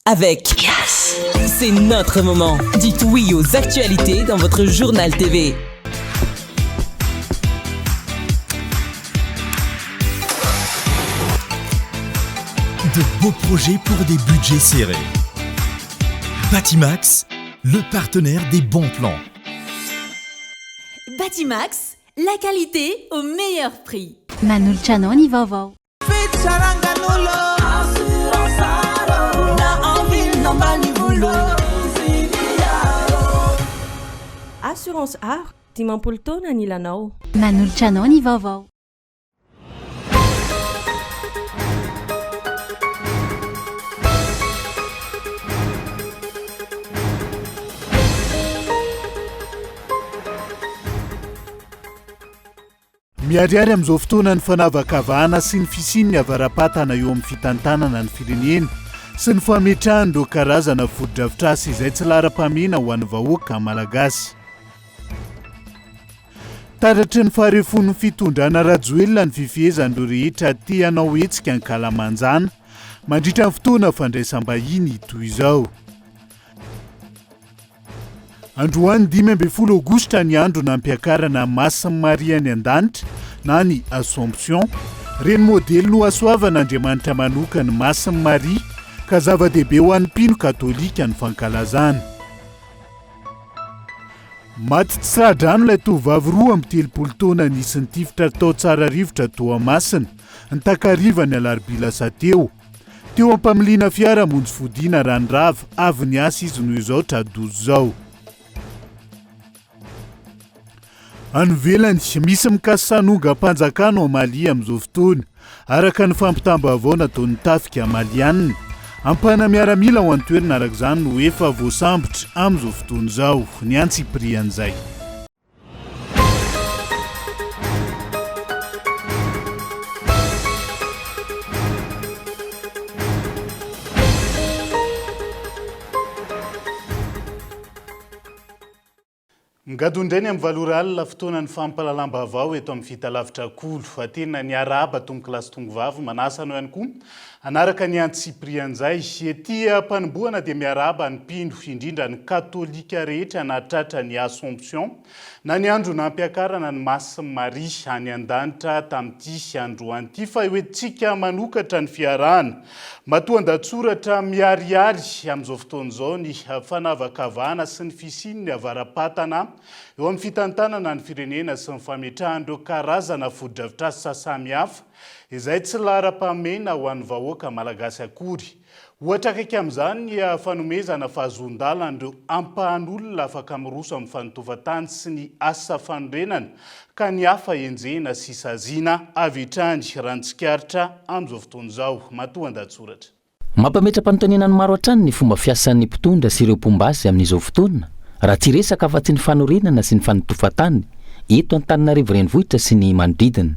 avec Yes. C'est notre moment. Dites oui aux actualités dans votre journal TV. De beaux projets pour des budgets serrés. Batimax, le partenaire des bons plans. Batimax, la qualité au meilleur prix. Manulcianoni vaovao. Assurance Art, dimampolo taona ny ilanao. Manulcianoni vaovao. Miariary amin'izao fotoana ny fanavakavahana sy ny fisian'ny avaram-patana eo amin'ny fitantanana ny firenena sy ny fametrahan'ireo karazana foto-drafitrasa izay tsy lara-pamena ho an'ny vahoaka malagasy. Taratry ny faharefon'ny fitondrana rajoelona ny fifehezan'ireo rehetra tia hanao hetsika ny kalamanjana mandritra ny fotoana fandraisam-bahiny toy izao. Androany 15 Aogositra ny andro nampiakarana Masin'i Maria ny an-danitra na ny Assomption. Reny modely no asoavan'Andriamanitra manokana Masin'i Maria ka zava-dehibe ho an'ny mpino katolika ny fankalazana. Maty tsy radrano ilay tovovavy roa amin'ny 30 taona nisy nitifitra tao tsara rivotra Toamasina ny takarivany Alarobia lasa teo. Teo ampamiliana fiara monjy fodiana ranirava avy ny asa izy noho izao tradozo zao. Anovelany misy mikasisanonga-mpanjakana ao Mali amin'izao fotoana araka ny fampitamba-baovao nataon'ny tafika malianina. Ampana miaramila ho antoerina araka izany no efa voasambotra amin'izao fotoana izao ny antsiprian'izay. Ngadondrainy amin'ny valora alina fotoana ny fampalalam-baovao eto amin'ny fitalavitra kolo atena ny araba tomboky lasy tongovavy manasa anao ihany koa anaraka ny antsiprian'izay etia mpanomboana dia miaraba ny mpino indrindra ny katolika rehetra na tratra ny Assomption na ny andro nampiakarana ny Masin'i Maria any an-danitra tamin'ity androany ity fa hoentsika manokatra ny fiarahana matoan-datsoratra miariary amin'izao fotoana izao ny fanavakavahana sy ny fisian'ny avaram-patana eo amin'ny fitantanana ny firenena sy ny fametrahan'ireo karazana foto-drafitrasa samihafa izay tsy lara-pamena ho an'ny vahoaka malagasy akory. Ohatra akaiky amin'izany ny fanomezana fahazon-dalan'ireo ampahan'olona afaka miroso amin'ny fanotovan-tany sy ny asa fanorenana ka ny hafa enjehana sy saziana avy hatrany ranotsikaritra amin'izao fotoana izao matoan-datsoratra. Mampametra-panontaniana ny maro hatrany ny fomba fiasan'ny mpitondra sy ireo mpombazy amin'izao fotoana raha tsy resaka afa-tsy ny fanorenana sy ny fanotovan-tany eto Antananarivo renivohitra sy ny manodidina.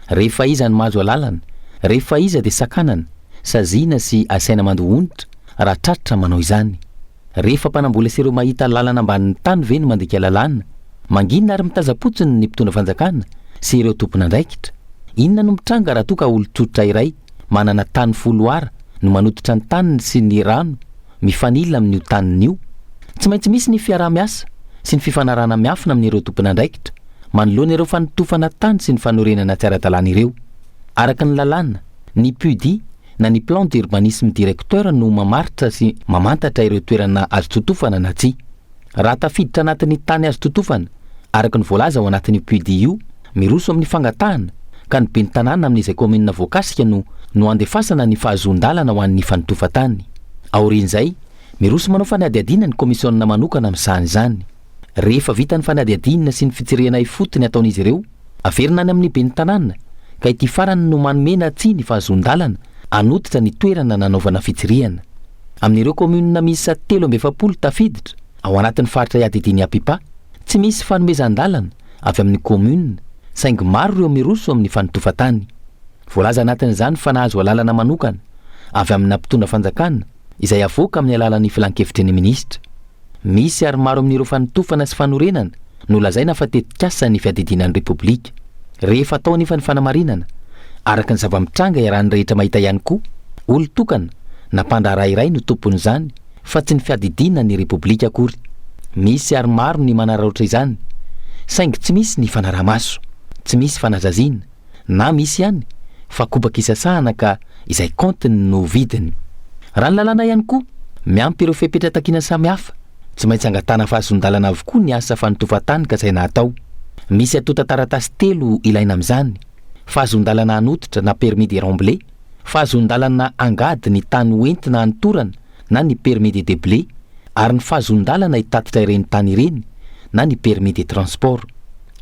Rehefa iza ny mahazo alalana, rehefa iza dia sakanana, saziana sy asaina mandohonitra raha tratra manao izany. Rehefa mpanambola sy ireo mahita lalana ambanin'ny tany ve no mandika lalàna, mangina ary mitazapotsiny ny mpitondra fanjakana sy ireo tompon'andraikitra. Inona no mitranga raha toa ka olo-tsotra iray manana tany foloara no manototra ny taniny sy ny rano mifanila amin'io tanin'io. Tsy maintsy misy ny fiaraha-miasa sy ny fifanarahana miafina amin'ireo tompon'andraikitra manoloana ireo fanotofana tany sy ny fanorenana tsy ara-dalàna ireo. Araka ny lalàna, ny PUD na ny plan d'urbanisme directeur no mamaritra sy mamantatra ireo toerana azo totofana na tsy. Raha tafiditra anatin'ny tany azo totofana, araka ny voalaza ao anatin'ny PUD io, miroso amin'ny fangatahana ka ny ben'ny tanàna amin'izay komina voakasika no andefasana ny fahazon-dalana ho an'ny fanotofa-tany. Aorian'izay, miroso manao fanadiadina ny komisiona manokana amin'izany izany. Rehefa vita ny fanadiadina sy ny fitsirihana ifotony ataon'izy ireo, averina any amin'ny ben'ny tanàna ka ity farany no manomena tsi ny fahazon-dalana anotitra ny toerana nanaovana fitsirihana. Amin'ireo komuna misy 720 tafiditra ao anatin'ny faritra iadidiny Apipa, tsy misy fanomezan-dalana avy amin'ny komuna saingy maro ireo miroso amin'ny fanotofa-tany. Voalaza anatin'izany fa nahazo alalana manokana avy amina mpitondra fanjakana izay avoaka amin'ny alalan'ny filan-kevitry ny minisitra. Misy ary maro amin'ireo fanotofana sy fanorenana no lazaina fa tetikasa ny fiadidinan'ny Repoblika. Rehefa tao nefa ny fanamarinana, araka ny zava-mitranga iarahan'ny rehetra mahita ihany koa, olo-tokana nampandra iray no tompon'izany fa tsy ny fiadidina ny repoblika akory. Misy ary maro ny manaraotra izany, saingy tsy misy ny fanaramaso, tsy misy fanazaziana, na misy ihany fa kobaka isasahana ka izay kontiny no vidiny. Raha ny lalàna ihany koa miampy ireo fepetra-takiana samihafa, tsy maintsy angatana fahazondalana avokoa ny asa fanotofatany ka izay natao. Misy atota taratasy 3 ilaina amin'izany: fahazondalana hanototra na permis de remblai, fahazondalana angady ny tany hoentina anotorana na ny permis de déblai, ary ny fahazondalana hitatitra ireny tany ireny na ny permis de transport.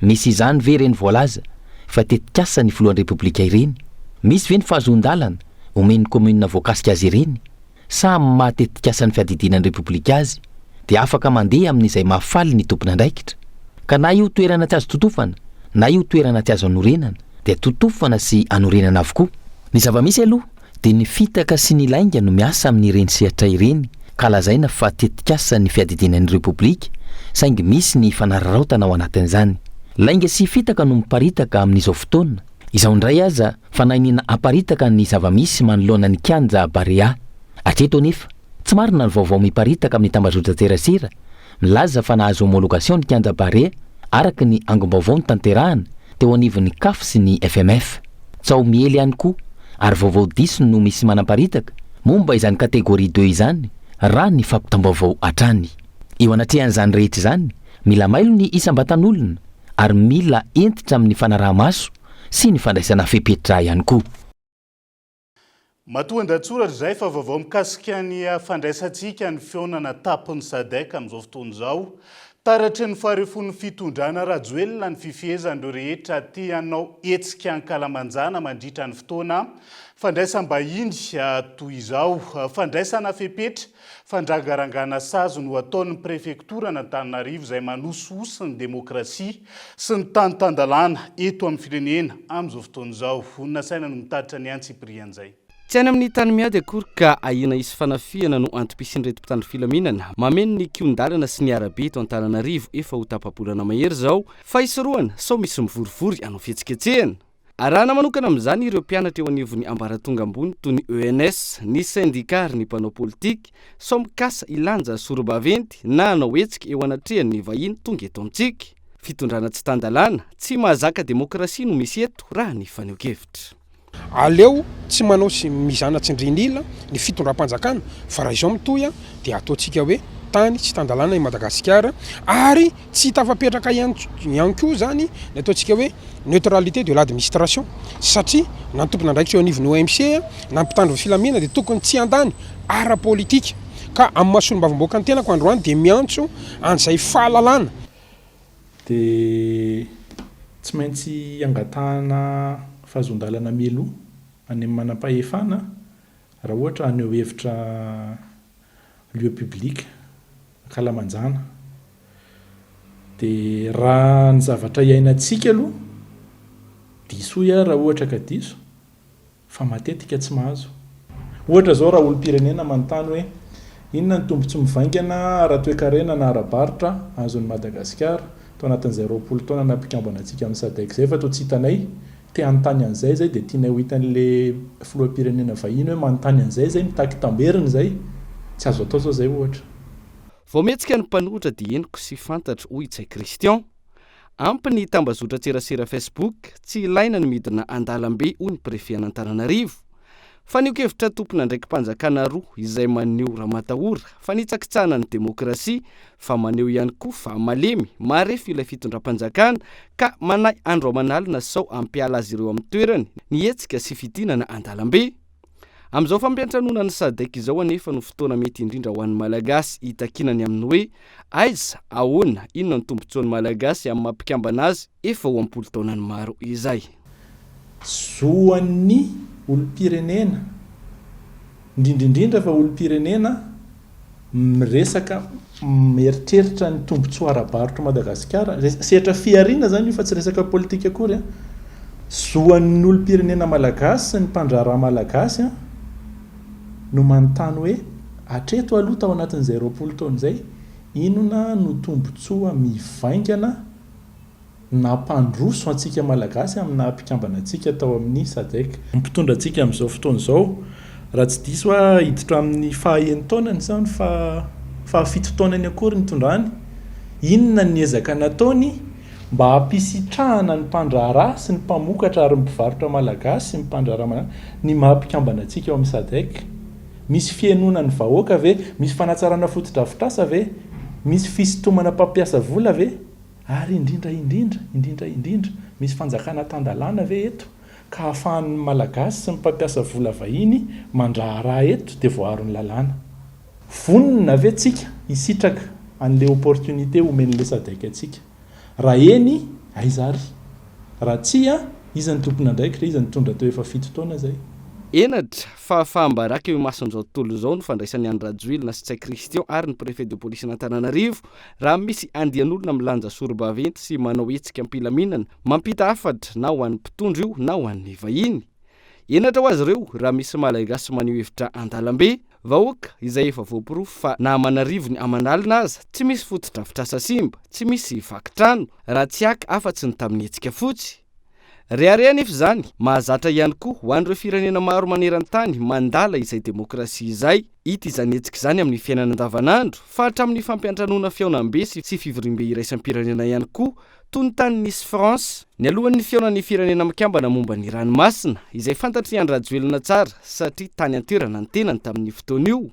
Misy izany ve ireny voalaza fa tetikasa ny filohan'ny repoblika ireny? Misy ve ny fahazondalana omen'ny commune voakasika azy ireny? Samy matetikasa ny fiadidinan'ny repoblika azy dia afaka mandeha amin'izay mahafaly ny tompona andraikitra. Ka na io toerana tsy azo totofana na io toerana tsy azo anorenana dia totofana sy anorenana avokoa. Ny zava-misy aloha dia ny fitaka sy ny lainga no miasa amin'ireny sehatra ireny, ka lazaina fa tetikasa ny fiadidinan'ny repoblika, saingy misy ny fanararaotana ao anatin'izany. Lainga sy fitaka no miparitaka amin'izao fotoana. Izao indray aza fanahinina aparitaka ny zava-misy manoloana ny kianja Barea. Hatreto nefa tsy marina ny vaovao miparitaka amin'ny tambazotra terasera, milaza fa nahazo homologation ny kianja Barea araka ny angom-baovao ny tanterahana teo anivon'ny CAF sy ny FMF. Tsao miely ihany koa ary vaovao diso no misy manaparitaka momba izany kategoria 2 izany raha ny fampitam-baovao hatrany. Eo anatrehan'izany rehetra izany mila mailo ny isam-batan'olona ary mila entitra amin'ny fanaraha-maso sy ny fandraisana fepetra ihany koa. Matoan-datsoratra izay fa vaovao mikasika ny fandraisantsika ny fionana tapon'ny SADC amin'izao fotoana izao. Taratry ny faharefon'ny fitondrana rajoelina ny fifehezan'ireo rehetra tianao hetsika ankalamanjana mandritra ny fotoana fandraisam-bahiny toy izao: fandraisana fepetra, fandragarangana sazo no ataon'ny prefektora n'Antananarivo izay manosoosy ny demokrasia sy ny tanitandalana eto amin'ny firenena amin'izao fotoana izao. Nasaina no mitaritra ny Antsiprian'izay. Tsy any amin'ny tany miady akory ka ahina isy fanafiana no antom-pisin'ireto mpitandro filaminana mameno ny kion-dalana sy ny arabe eto Antananarivo efa ho tapa-bolana mahery zao fa isoroana sao misy mivorivory anao fihetsiketsehana. Arahana manokana amin'izany ireo mpianatra eo anivon'ny ambaratonga ambony toy ny ENS, ny syndicat ary ny mpanao politika sao mikasa ilanja sorobaventy na anao hetsika eo anatrehan'ny vahiny tonga eto amintsika. Fitondrana tsy tandalana, tsy mahazaka demokrasia no misy eto raha ny faneho-kevitra. Aleo tsy manao sy mizanatsy indrinila ny fitondram-panjakana fa raha izao mitoya dia ataontsika hoe tany tsy tandalana i Madagasikara ary tsy tafapetraka ihany koa zany ny ataontsika hoe neutralité de l'administration satria na tompona andraikitra eo anivon'ny OMC na mpitandro filamina dia tokony tsy andany ara-politika ka amin'ny masony mbavamboaka ny tenako androany dia miantso an'izay fahalalana. Dia tsy maintsy angatahana fahazondalana melo any amin'ny manam-pahefana raha ohatra aneo hevitra lieu public ankalamanjana. Dia raha ny zavatra iainantsika aloha diso ia raha ohatra ka diso fa matetika tsy mahazo. Ohatra zao raha olom-pirenena manontany hoe inona ny tombontso mivaingana raha toe-karena na ara-baritra azon'ny Madagasikara tao anatin'izay 20 taona nampikambana antsika amin'ny SADC zay fa toa tsy hitanay te anontany an'izay zay dia tianay ho hitan'le filoham-pirenena vahiny hoe manontany an'izay zay mitaky tamberiny zay tsy azo atao sao zay ohatra. Vao metsika ny mpanohitra dia eniko sy fantatra hoy Tsay Christian. Ampy ny tambazotra tserasera Facebook tsy ilaina ny midina andalambe hoy ny prefet an'Antananarivo. Fa nio-kevitra tompona ndraiky mpanjakana roa izay maneho raha-matahora fa nitsakitsahana ny demokrasia fa maneho ihany koa fa malemy marefy ilay fitondram-panjakana ka manay andro amanalina sao ampiala azy ireo amin'ny toerany nihetsika sy fitinana andalambe. Amin'izao fampiantranona ny SADC izao anefa no fotoana mety indrindra ho an'ny malagasy hitakinany aminy hoe aiza ahoana inona ny tombontsoan'ny malagasy amin'ny mampikambana azy efa ho am-polo taonany maro izay. Zoan'ny olom-pirenena indrindrindrindra fa olom-pirenena miresaka mieritreritra ny tombontsoa ara-barotra Madagasikara sehatra fiarina zany io fa tsy resaka politika akory. Zoan'ny olom-pirenena malagasy sy ny mpandraraha malagasy no manontany hoe hatreto aloha tao anatin'izay 20 taona izay inona no tombontsoa mivaingana na mpandroso antsika malagasy amina mpikambana antsika tao amin'ny SADC. Mpitondra antsika amin'izao fotoana izao raha tsy diso a hiditra amin'ny fahaen'ny taonany zany fahafito taonany akory ny tondrany, inona ny ezaka nataony mba hampisitrahana ny mpandraharaha sy ny mpamokatra ary mpivarotra malagasy sy ny mpandraharaha ny mahampikambana antsika eo amin'ny SADC. Misy fianona ny vahoaka ve? Misy fanatsarana fotodrafitrasa ve? Misy fisintomana mpampiasa vola ve? Ary indrindra misy fanjakana tandalana ve eto ka hahafahan'ny malagasy sy ny mpampiasa vola vahiny mandraharaha eto dia voaaro ny lalàna. Vonina ve tsika hisitraka an'le opportunité omen'le SADC atsika? Raha eny aizary, raha tsy iza ny tompona andraikitra, iza ny tondra teo efa 7 taona zay. Enatra fa fahambaraka eo masin'izao tontolo izao ny fandraisan'ny Andry Rajoelina sy Tsay Christian ary ny préfet de police n'Antananarivo raha misy andian'olona milanja sorobaventy sy manao hetsika ampilaminana mampita hafatra na ho an'ny mpitondra io na ho an'ny vahiny. Enatra ho azy ireo raha misy malagasy maneho hevitra andalambe, vahoaka izay efa voapirofo fa na Amanarivo ny Amanalina aza tsy misy fotodrafitrasa simba, tsy misy vakitrano raha tsy aka afa-tsy ny tamin'ny hetsika fotsy. Rehareha nefa izany mahazatra ihany koa ho an'ireo firenena maro maneran-tany mandala izay demokrasia izay. Hita izany hetsika izany amin'ny fiainana andavanandro fa hatramin'ny fampiantranoana fiaonam-be sy fivorim-be iraisampirenena ihany koa toy ny tany nisy France. Ny alohan'ny fiaonan'ny firenena mikambana momba ny ranomasina izay fantatry Andry Rajoelina tsara satria tany antoerana ny tenany tamin'ny fotoana io.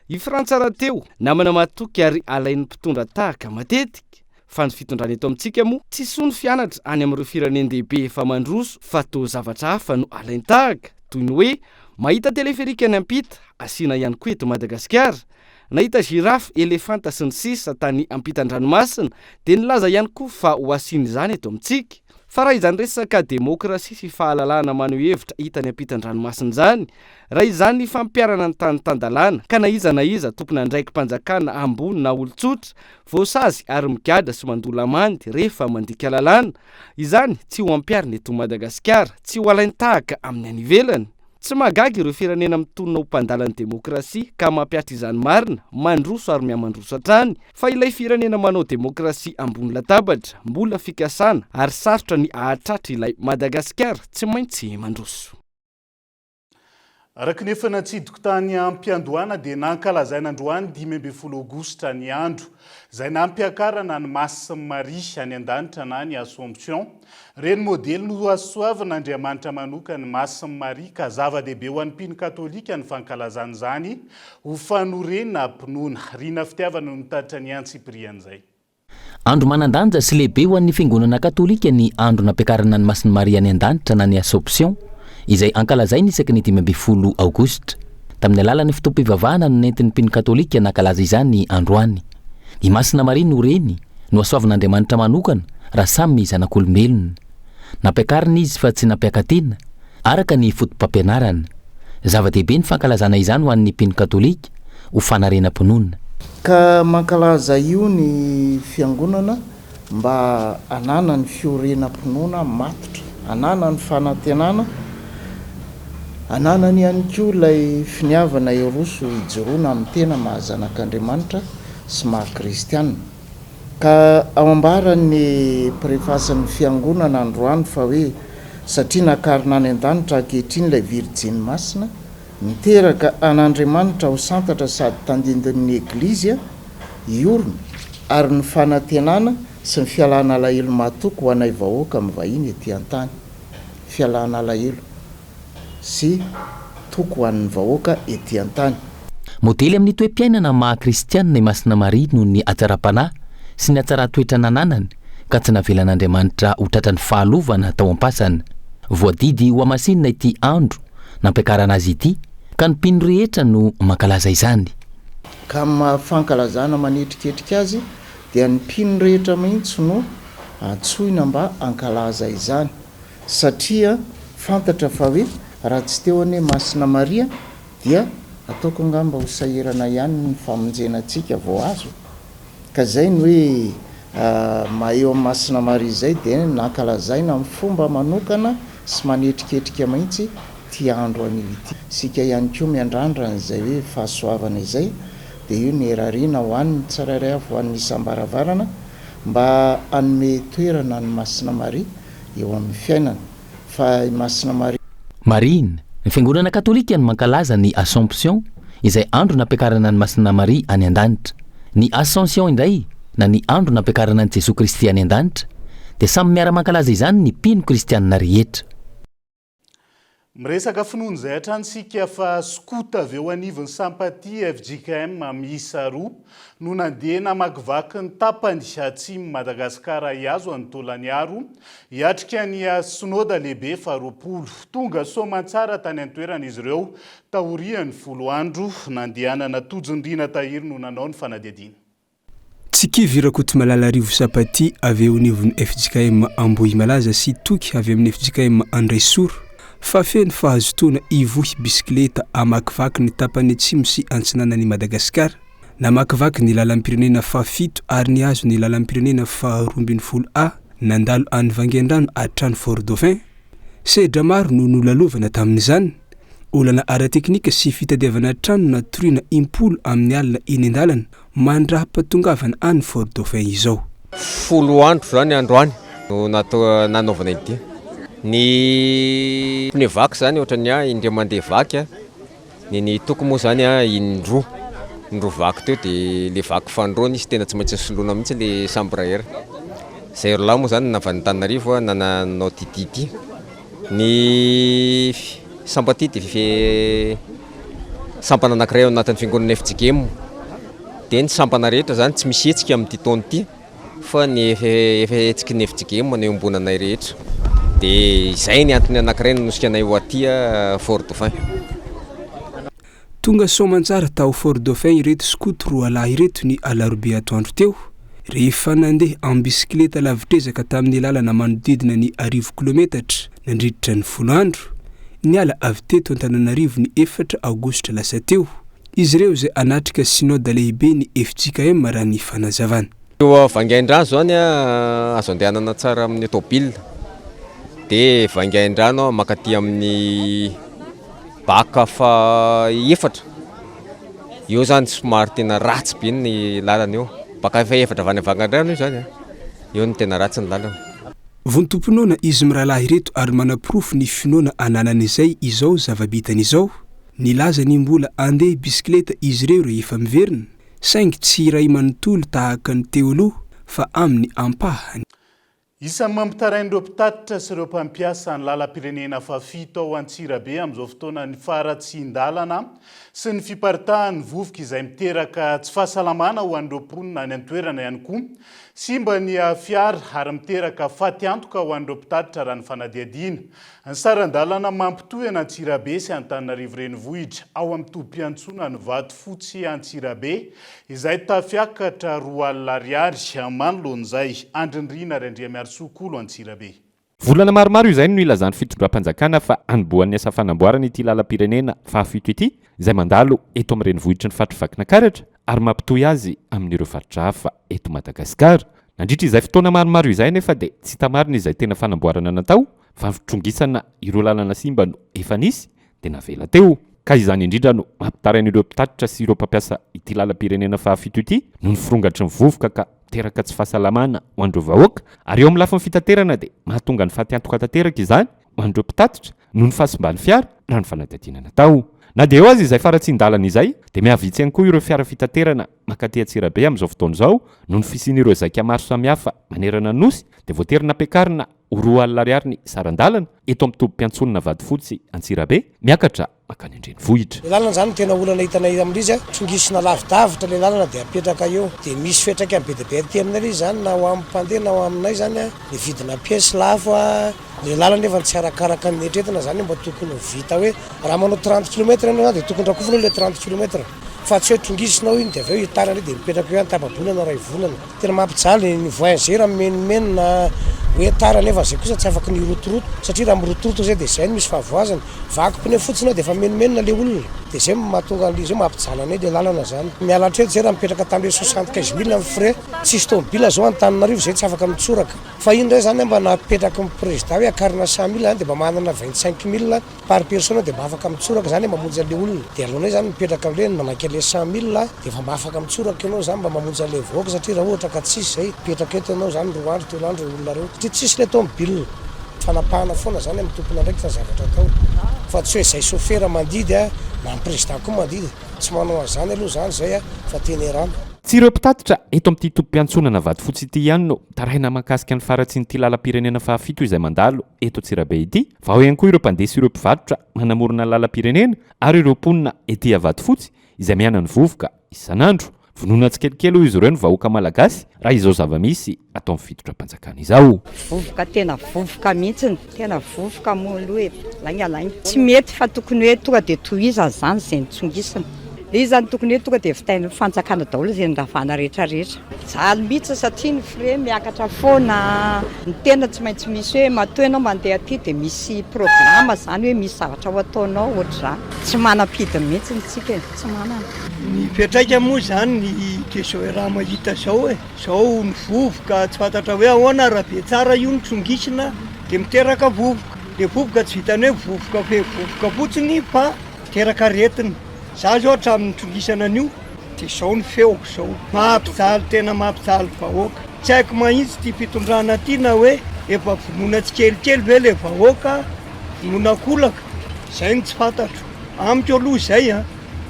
I Frantsa raha teo namana matoky ary alain'ny mpitondra tahaka matetika. Fa ny fitondrana eto amintsika moa tsy sony fianatra any amin'ireo firenendehibe efa mandroso fa toa zavatra hafa no alainy tahaka toy ny hoe mahita teleferika any ampita asiana ihany koa eto Madagasikara, nahita girafy, elefanta sy ny sisa tany ampitan-dranomasina dia nilaza ihany koa fa ho asiany izany eto amintsika. Fa raha izany resaka demokrasia sy fahalalana maneho hevitra hitany ampitan-dranomasina izany, raha izany fampiarana ny tany tandalana ka na iza tompona andraiky mpanjakana ambony na olon-tsotra voasazy ary migadra sy mandola mandy rehefa mandika lalàna, izany tsy ho ampiarina eto Madagasikara, tsy ho alainy tahaka amin'ny any ivelany. Tsy magaga ireo firenena mitonona ho mpandalany demokrasia ka mampiatra izany marina, mandroso ary mihamandroso hatrany, fa ilay firenena manao demokrasia ambony latabatra, mbola fikasana ary sarotra ny ahatratra ilay Madagasikara tsy maintsy mandroso. Araka nefa natsidiko tany ampiandohana dia nankalazaina androany 15 Aogositra ny andro izay nampiakarana ny Masy Maria any an-danitra na ny Assomption. Reny modely no asoavana Andriamanitra manoka ny Masy Maria ka zava-dehibe ho an'ny mpino katolika ny fankalazana izany ho fanorenana mpinoana. Riana fitiavana no nitatitra ny Antsiprian'izay. Andro manan-danja sy lehibe ho an'ny fiangonana katolika ny andro nampiakarana ny Masy Maria any an-danitra na ny Assomption izay ankalazainy isaky ny 15 Aogositra. Tamin'ny alalan'ny fotoam-pivavahana no nentin'ny mpino katolika nankalaza izany androany. I Masina Maria no reny no asoavan'Andriamanitra manokana raha samy zanak'olombelona. Nampiakarina izy fa tsy nampiakatena araka ny fotom-pampianarana. Zava-dehibe ny fankalazana izany ho an'ny mpino katolika ho fanarenam-pinoana. Ka mankalaza io ny fiangonana mba anana ny fiorenam-pinoana matotra, anana ny fanantenana, anana ny ihany koa ilay finiavana eroso hijoroana amin'ny tena mahazanak'Andriamanitra sy maha-kristianina. Ka ao ambaran'ny prefasan'ny fiangonana androany fa hoe satria nakarina any an-danitra ankehitriny ilay Virjiny Masina, miteraka an'Andriamanitra ho santatra sady tandindin'ny Eglizia iorona ary ny fanantenana sy ny fialana alahelo mahatoky ho anay vahoaka amin'ny vahiny etỳ an-tany. Fialana alahelo sy toko ho an'ny vahoaka etỳ an-tany. Modely amin'ny toe-piainana maha-kristianina i Masina Maria noho ny atsara-panahy sy ny atsara-toetra nananany ka tsy navelan'Andriamanitra ho tratran'ny fahalovana tao am-pasana. Voadidy ho amasinina ity andro nampiakarana azy ity ka ny mpino rehetra no mankalaza izany. Ka fankalazana manetriketrika azy dia ny mpino rehetra mihitsy no antsoina mba ankalaza izany satria fantatra fa hoe raha tsy teo ane Masina Maria dia ataoko angamba ho sahirana ihany ny famonjenantsika vao azo. Ka zay ny hoe maheo amin'ny Masina Maria izay dia nankalazaina amin'ny fomba manokana sy manetriketrika mihitsy ty andro an'ity. Sika ihany koa miandrandrana izay hoe fahasoavana izay dia io ny erariana ho an'ny tsirairay avy ho an'ny isam-baravarana mba anome toerana ny Masina Maria eo amin'ny fiainana. Fa i Masina Maria Marina Ny fiangonana katolika no mankalaza ny Assomption izay andro nampiakarana ny Masina Maria any an-danitra. Ny Ascension indray na ny andro nampiakarana ny Jesosy Kristy any an-danitra dia samy miara-mankalaza izany ny mpino kristianina rehetra. Miresaka finoana izay hatrany sika fa skota avy eo anivon'ny Sampaty FJKM miisa 2 no nandeha namakivaky ny tapany atsimo Madagasikara Iazo Antolaniaro hiatrika ny Synoda lehibe faharoapolo. Tonga soamantsara tany an-toerana izy ireo tahorian'ny 10 andro nandehanana tojondrina tahiry no nanao ny fanadihadiana. Tsikivirakoti Malalarivo Sampaty avy eo anivon'ny FJKM Ambohi Malaza sy Toky avy amin'ny FJKM Andresoro fa feno fahazotoana ivohy bisikileta amakivaky ny tapany atsimo sy antsinanan'i Madagasikara. Namakivaky ny lalam-pirenena fahafito ary ny azo ny lalam-pirenena faha-12A nandalo any Vangaindrano hatrany Fort Dauphin. Sedra maro no nolalovana tamin'izany. Olana ara-teknika sy fitadiavana trano na toriana impolo amin'ny alina eny an-dalana mandrapa-tongavana any Fort Dauphin izao. 10 andro zany androany no nanaovana ity. Ny pneu vaky zany ohatrany indray mandeha vaky ny toko moa zany indroa vaky teo dia le vaky fandroany izy tena tsy maintsy soloina mihitsy le sambraera. Zay roa moa zany navan'Antananarivo nananao titity. Ny Sampaty dia sampana anankiray ao anatin'ny fiangonana FJKM dia ny sampana rehetra zany tsy misy hetsika amin'ity taona ity fa ny hetsiky ny FJKM maneo ambonanay rehetra. Dia izay ny antony anankiray nosikanay ho aty Fort Dauphin. Tonga soamantsara tao Fort Dauphin ireto skoto roa lahy ireto ny alarobia atoandro teo rehefa nandeha amin'ny bisikileta lavitrezaka tamin'ny lalana manodidina ny 10 kilometatra nandriditra ny 10 andro ny ala avy teto Antananarivo ny 4 aogositra lasa teo. Izy ireo izay anatrika Synoda lehibe ny FJKM raha ny fanazavana. Eo Vangaindrano zany azo andehanana tsara amin'ny tôbila. Dia Vangaindrano makaty amin'ny baka fa 4. Eo zany somary tena ratsy be ny lalana eo. Baka fa 4 avany Vangaindrano io zany. Eo ny tena ratsy ny lalana. Vontomponoana izy mirahalahy reto ary manaprofo ny finoana ananan'izay izao zava-bitany izao. Nilaza ny mbola andeha bisikileta izy ireo rehefa miverina saingy tsy iray manontolo tahaka ny teo aloha fa amin'ny ampahany. Isan'ny mampitarain'ireo mpitatitra sy ireo mpampiasa ny lalam-pirenena fahafito ao Antsirabe amin'izao fotoana ny faratsin-dalana sy ny fiparitahan'ny vovoka izay miteraka tsy fahasalamana ho an'ireo mponina any an-toerana ihany koa sy mba ny fiara ary miteraka faty antoka ho an'ireo mpitatitra raha ny fanadihadiana. Ny saran-dalana mampitohy any Antsirabe sy Antananarivo renivohitra ao amin'ny tobim-piantsona ny Vatofotsy Antsirabe izay tafiakatra 2 alina ariary manoloan'izay andrindrina Randriamiarisokolo Antsirabe. Volana maromaro izay no ilazany fitondram-panjakana fa anboan'ny asa fanamboarana ity lalam-pirenena fahafito ity izay mandalo eto amin'ny renivohitra ny Fatra Vakinakaratra ary mampitohy azy amin'ireo faritra hafa eto Madagasikara. Nandritra izay fotoana maromaro izay nefa dia tsy tamarina izay tena fanamboarana natao fa fitrongisana ireo lalana simba no efa nisy dia navela teo. Ka izany indrindra no mampitarain'ireo mpitatitra sy ireo mpampiasa ity lalam-pirenena fahafito ity no ny firongatry ny vovoka ka teraka tsy fahasalamana ho an'ireo vahoaka ary eo amin'ny lafin'ny fitaterana dia mahatonga ny faty antoka tanteraka izany ho an'ireo mpitatitra no ny fahasimban'ny fiara raha ny fanadihadiana natao. Na dia eo azy izay faratsin-dalana izay dia mihavitsy ihany koa ireo fiara fitaterana makaty Antsirabe amin'izao fotoana izao no ny fisian'ireo zaika maro samihafa manerana nosy dia voaterina ampiakarina 2 alina ariary ny saran-dalana eto amin'ny tobim-piantsonana Vatofotsy Antsirabe miakatra makany an-drenivohitra. Le lalana zany tena olana hitanay amin'izy trongisina lavidavitra le lalana dia apetraka eo dia misy fetraka be dia be aty aminay zany na ho amin'ny mpandeha na ho aminay zany le vidina pièce lafo le lalana nefa tsy arakaraka ny etretina zany mba tokony vita hoe raha manao 30 km ianao dia tokony rakofona le 30 km fa tsy hoe trongisinao iny dia avy eo hitarana dia mipetraka eo an-tapabonana ray vonana tena mampijaly ny voyageur menimena hoe tara nefa zay kosa tsy afaka ny rotoroto satria raha mirotoroto zay dia zay misy fahavoazana vaky pneu fotsinao dia efa menimena le olona dia zay mahatonga an'izy io mampijaly anay le lalana zany. Miala treto zay raha mipetraka tamin'le 75 000 amin'ny frais tsisy tomobila zao Antananarivo zay tsy afaka mitsoraka fa iny ndray zany mba napetraka amin'ny président hoe akarina 100 000 dia mba manana 25 000 par personne dia mba afaka mitsoraka zany mamonjy an'le olona dia alonay zany mipetraka amin'le manaka le 100 000 dia mba afaka mitsoraka ianao zany mba mamonjy an'le voaka satria raha ohatra ka tsisy zay mipetraka eto ianao zany 2 andro 3 andro olona reo tsisy le tomobile fanapahana foana zany amin'ny tompona ndraiky fa zavatra atao fa tsy hoe zay sofera mandidy a na ny président koa mandidy tsy manao an'izany aloha zany zay a fa teny rano tsy ireo mpitatitra eto amin'ity tompo-piantsonana vady fotsy ity ihany no tarahina mahakasika ny faratsinyity lalam-pirenena fahafito izay mandalo eto Tsirabe ity fa ao ihany koa ireo mpandeha sy ireo mpivarotra manamorona lalam-pirenena ary ireo mponina ety vady fotsy izay miana ny vovoka isan'andro vonoina tsikelikely ho izy ireo ny vahoaka malagasy raha izao zava-misy atao amin'ny fitondram-panjakana izao. Vovoka tena vovoka mihitsiny, tena vovoka moa aloha e laingalainga. Tsy mety fa tokony hoe tonga dia tohiza zany izay nitsongisana. Ilay izany tokony hoe tonga dia vitain'ny fanjakana daholo izay nravana rehetrarehetra. Jaly mihitsy satria ny fre miakatra foana, ny tena tsy maintsy misy hoe matoa ianao mandeha aty dia misy programa zany hoe misy zavatra ho ataonao ohatr'izany. Tsy manam-pidiny mihitsy ntsika tsy manana. Ny fiatraika moa zany ny kesao raha mahita zao e zao ny vovoka tsy fantatra hoe ahoana raha be tsara io ny tsongisina dia miteraka vovoka. Le vovoka tsy vitany hoe vovoka fe vovoka fotsiny fa miteraka aretina. Za zao hatramin'ny tsongisana an'io dia zao ny feo zao mampijaly tena mampijaly vahoaka. Tsy haiko mahitsy ty fitondrana ty na hoe efa vonoina tsikelikely ve le vahoaka vonoina kolaka zay ny tsy fantatro amiko aloha zay a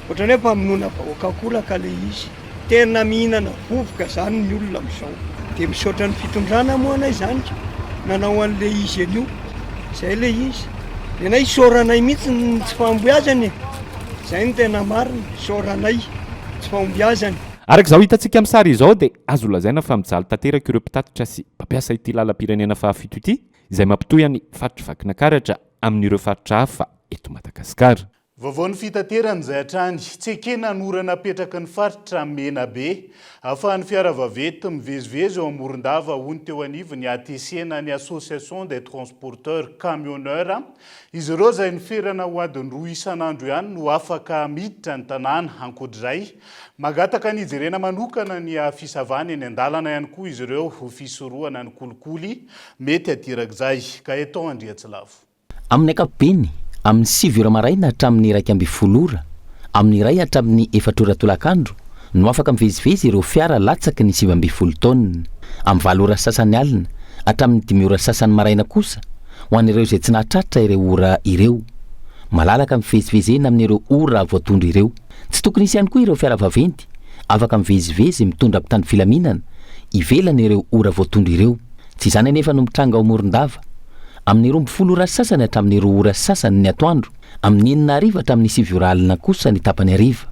ohatrany hoe mpaminona vahoaka kolaka le izy tena mihinana vovoka zany ny olona amin'izao dia misaotra ny fitondrana moa anay zany nanao an'le izy an'io zay le izy tena isaoranay mihitsy ny tsy famboazany zay ny tena marina isaoranay tsy famboazany. Arak'izao hitantsika amin'ny sary izao dia azo lazaina fa mijaly tanteraka ireo mpitatitra sy mpampiasa ity lalam-pirenena fahafito ity izay mampitohy ny faritra Vakinankaratra amin'ireo faritra hafa eto Madagasikara. Vaovaon'ny fitaterana izay hatrany tsy ekena norana apetraka ny faritra mena be ahafahan'ny fiara vaventy mivezivezy eo Morondava hoy ny teo anivony ATC na ny Association des transporteurs camionneurs izy ireo izay niferana ho adiny 2 isan'andro ihany no afaka miditra ny tanàna ankoatr'izay magataka ny ijerena manokana ny fisavana eny an-dalana ihany koa izy ireo ho fisorohana ny kolikoly mety atirak'izay ka eto Andriatsilavo. Amin'ny ankapobeny amin'ny 7 ora maraina hatramin'ny 1:10 ora amin'ny iray hatramin'ny 4 ora tolakandro no afaka mivezivezy ireo fiara latsaky ny 7:20 taona amin'ny 4 ora sasany alina hatramin'ny 5 ora sasany maraina kosa ho an'ireo izay tsy nahatratra ireo ora ireo malalaka mivezivezena amin'ireo ora voatondro ireo. Tsy tokony isy ihany koa ireo fiara vaventy afaka mivezivezy mitondra mpitandro filaminana ivelana ireo ora voatondro ireo. Tsy izany anefa no mitranga ao Morondava amin'ny 12 ora sasany hatramin'ny 2 ora sasany ny atoandro amin'ny 9 ariva hatramin'ny 7 ora alina kosa ny tapany ariva.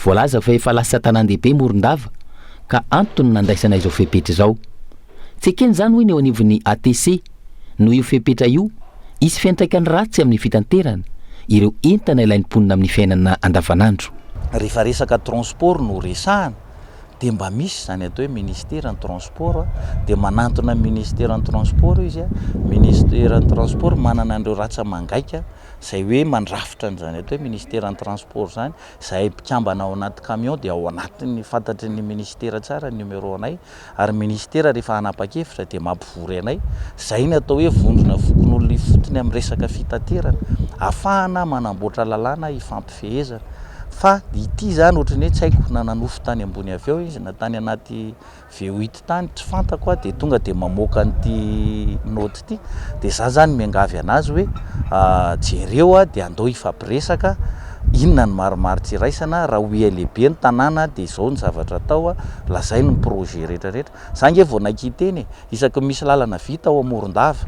Voalaza fa efa lasa tanàn-dehibe Morondava ka antony nandaisana izao fepetra izao. Tsy ekeny zany hoy ny eo anivon'ny ATC no io fepetra io isy fiantraikany ratsy amin'ny fitanterana ireo entana ilain'ny mponina amin'ny fiainana andavanandro. Rehefa resaka transport no resahana dia mba misy zany atao hoe ministère ny transport dia manantona ministère ny transport izy a ministère ny transport manana an'ireo ratsa mangaika zay hoe mandrafitra n'izany atao hoe ministère ny transport zany zay mpikambana ao anaty camion dia ao anatiny fantatry ny ministère tsara numéro anay ary ministère rehefa hanapa-kevitra dia mampivory anay zay ny atao hoe vondrona vokon'olona ifotony amin'ny resaka fitaterana ahafahana manamboatra lalàna hifampifehezana. Fa ity zany ohatrany hoe tsy haiko na nanofo tany ambony avy eo izy na tany anaty V8 tany tsy fantako dia tonga dia mamoaka an'ity note ity dia za zany miangavy anazy hoe jereo dia andao ifampiresaka inona ny maromaro tsiraisana raha hoe lehibe ny tanàna dia izao ny zavatra atao lazay ny projet rehetrarehetra. Za nge vao nakiteny isaky misy lalana vita ao Morondava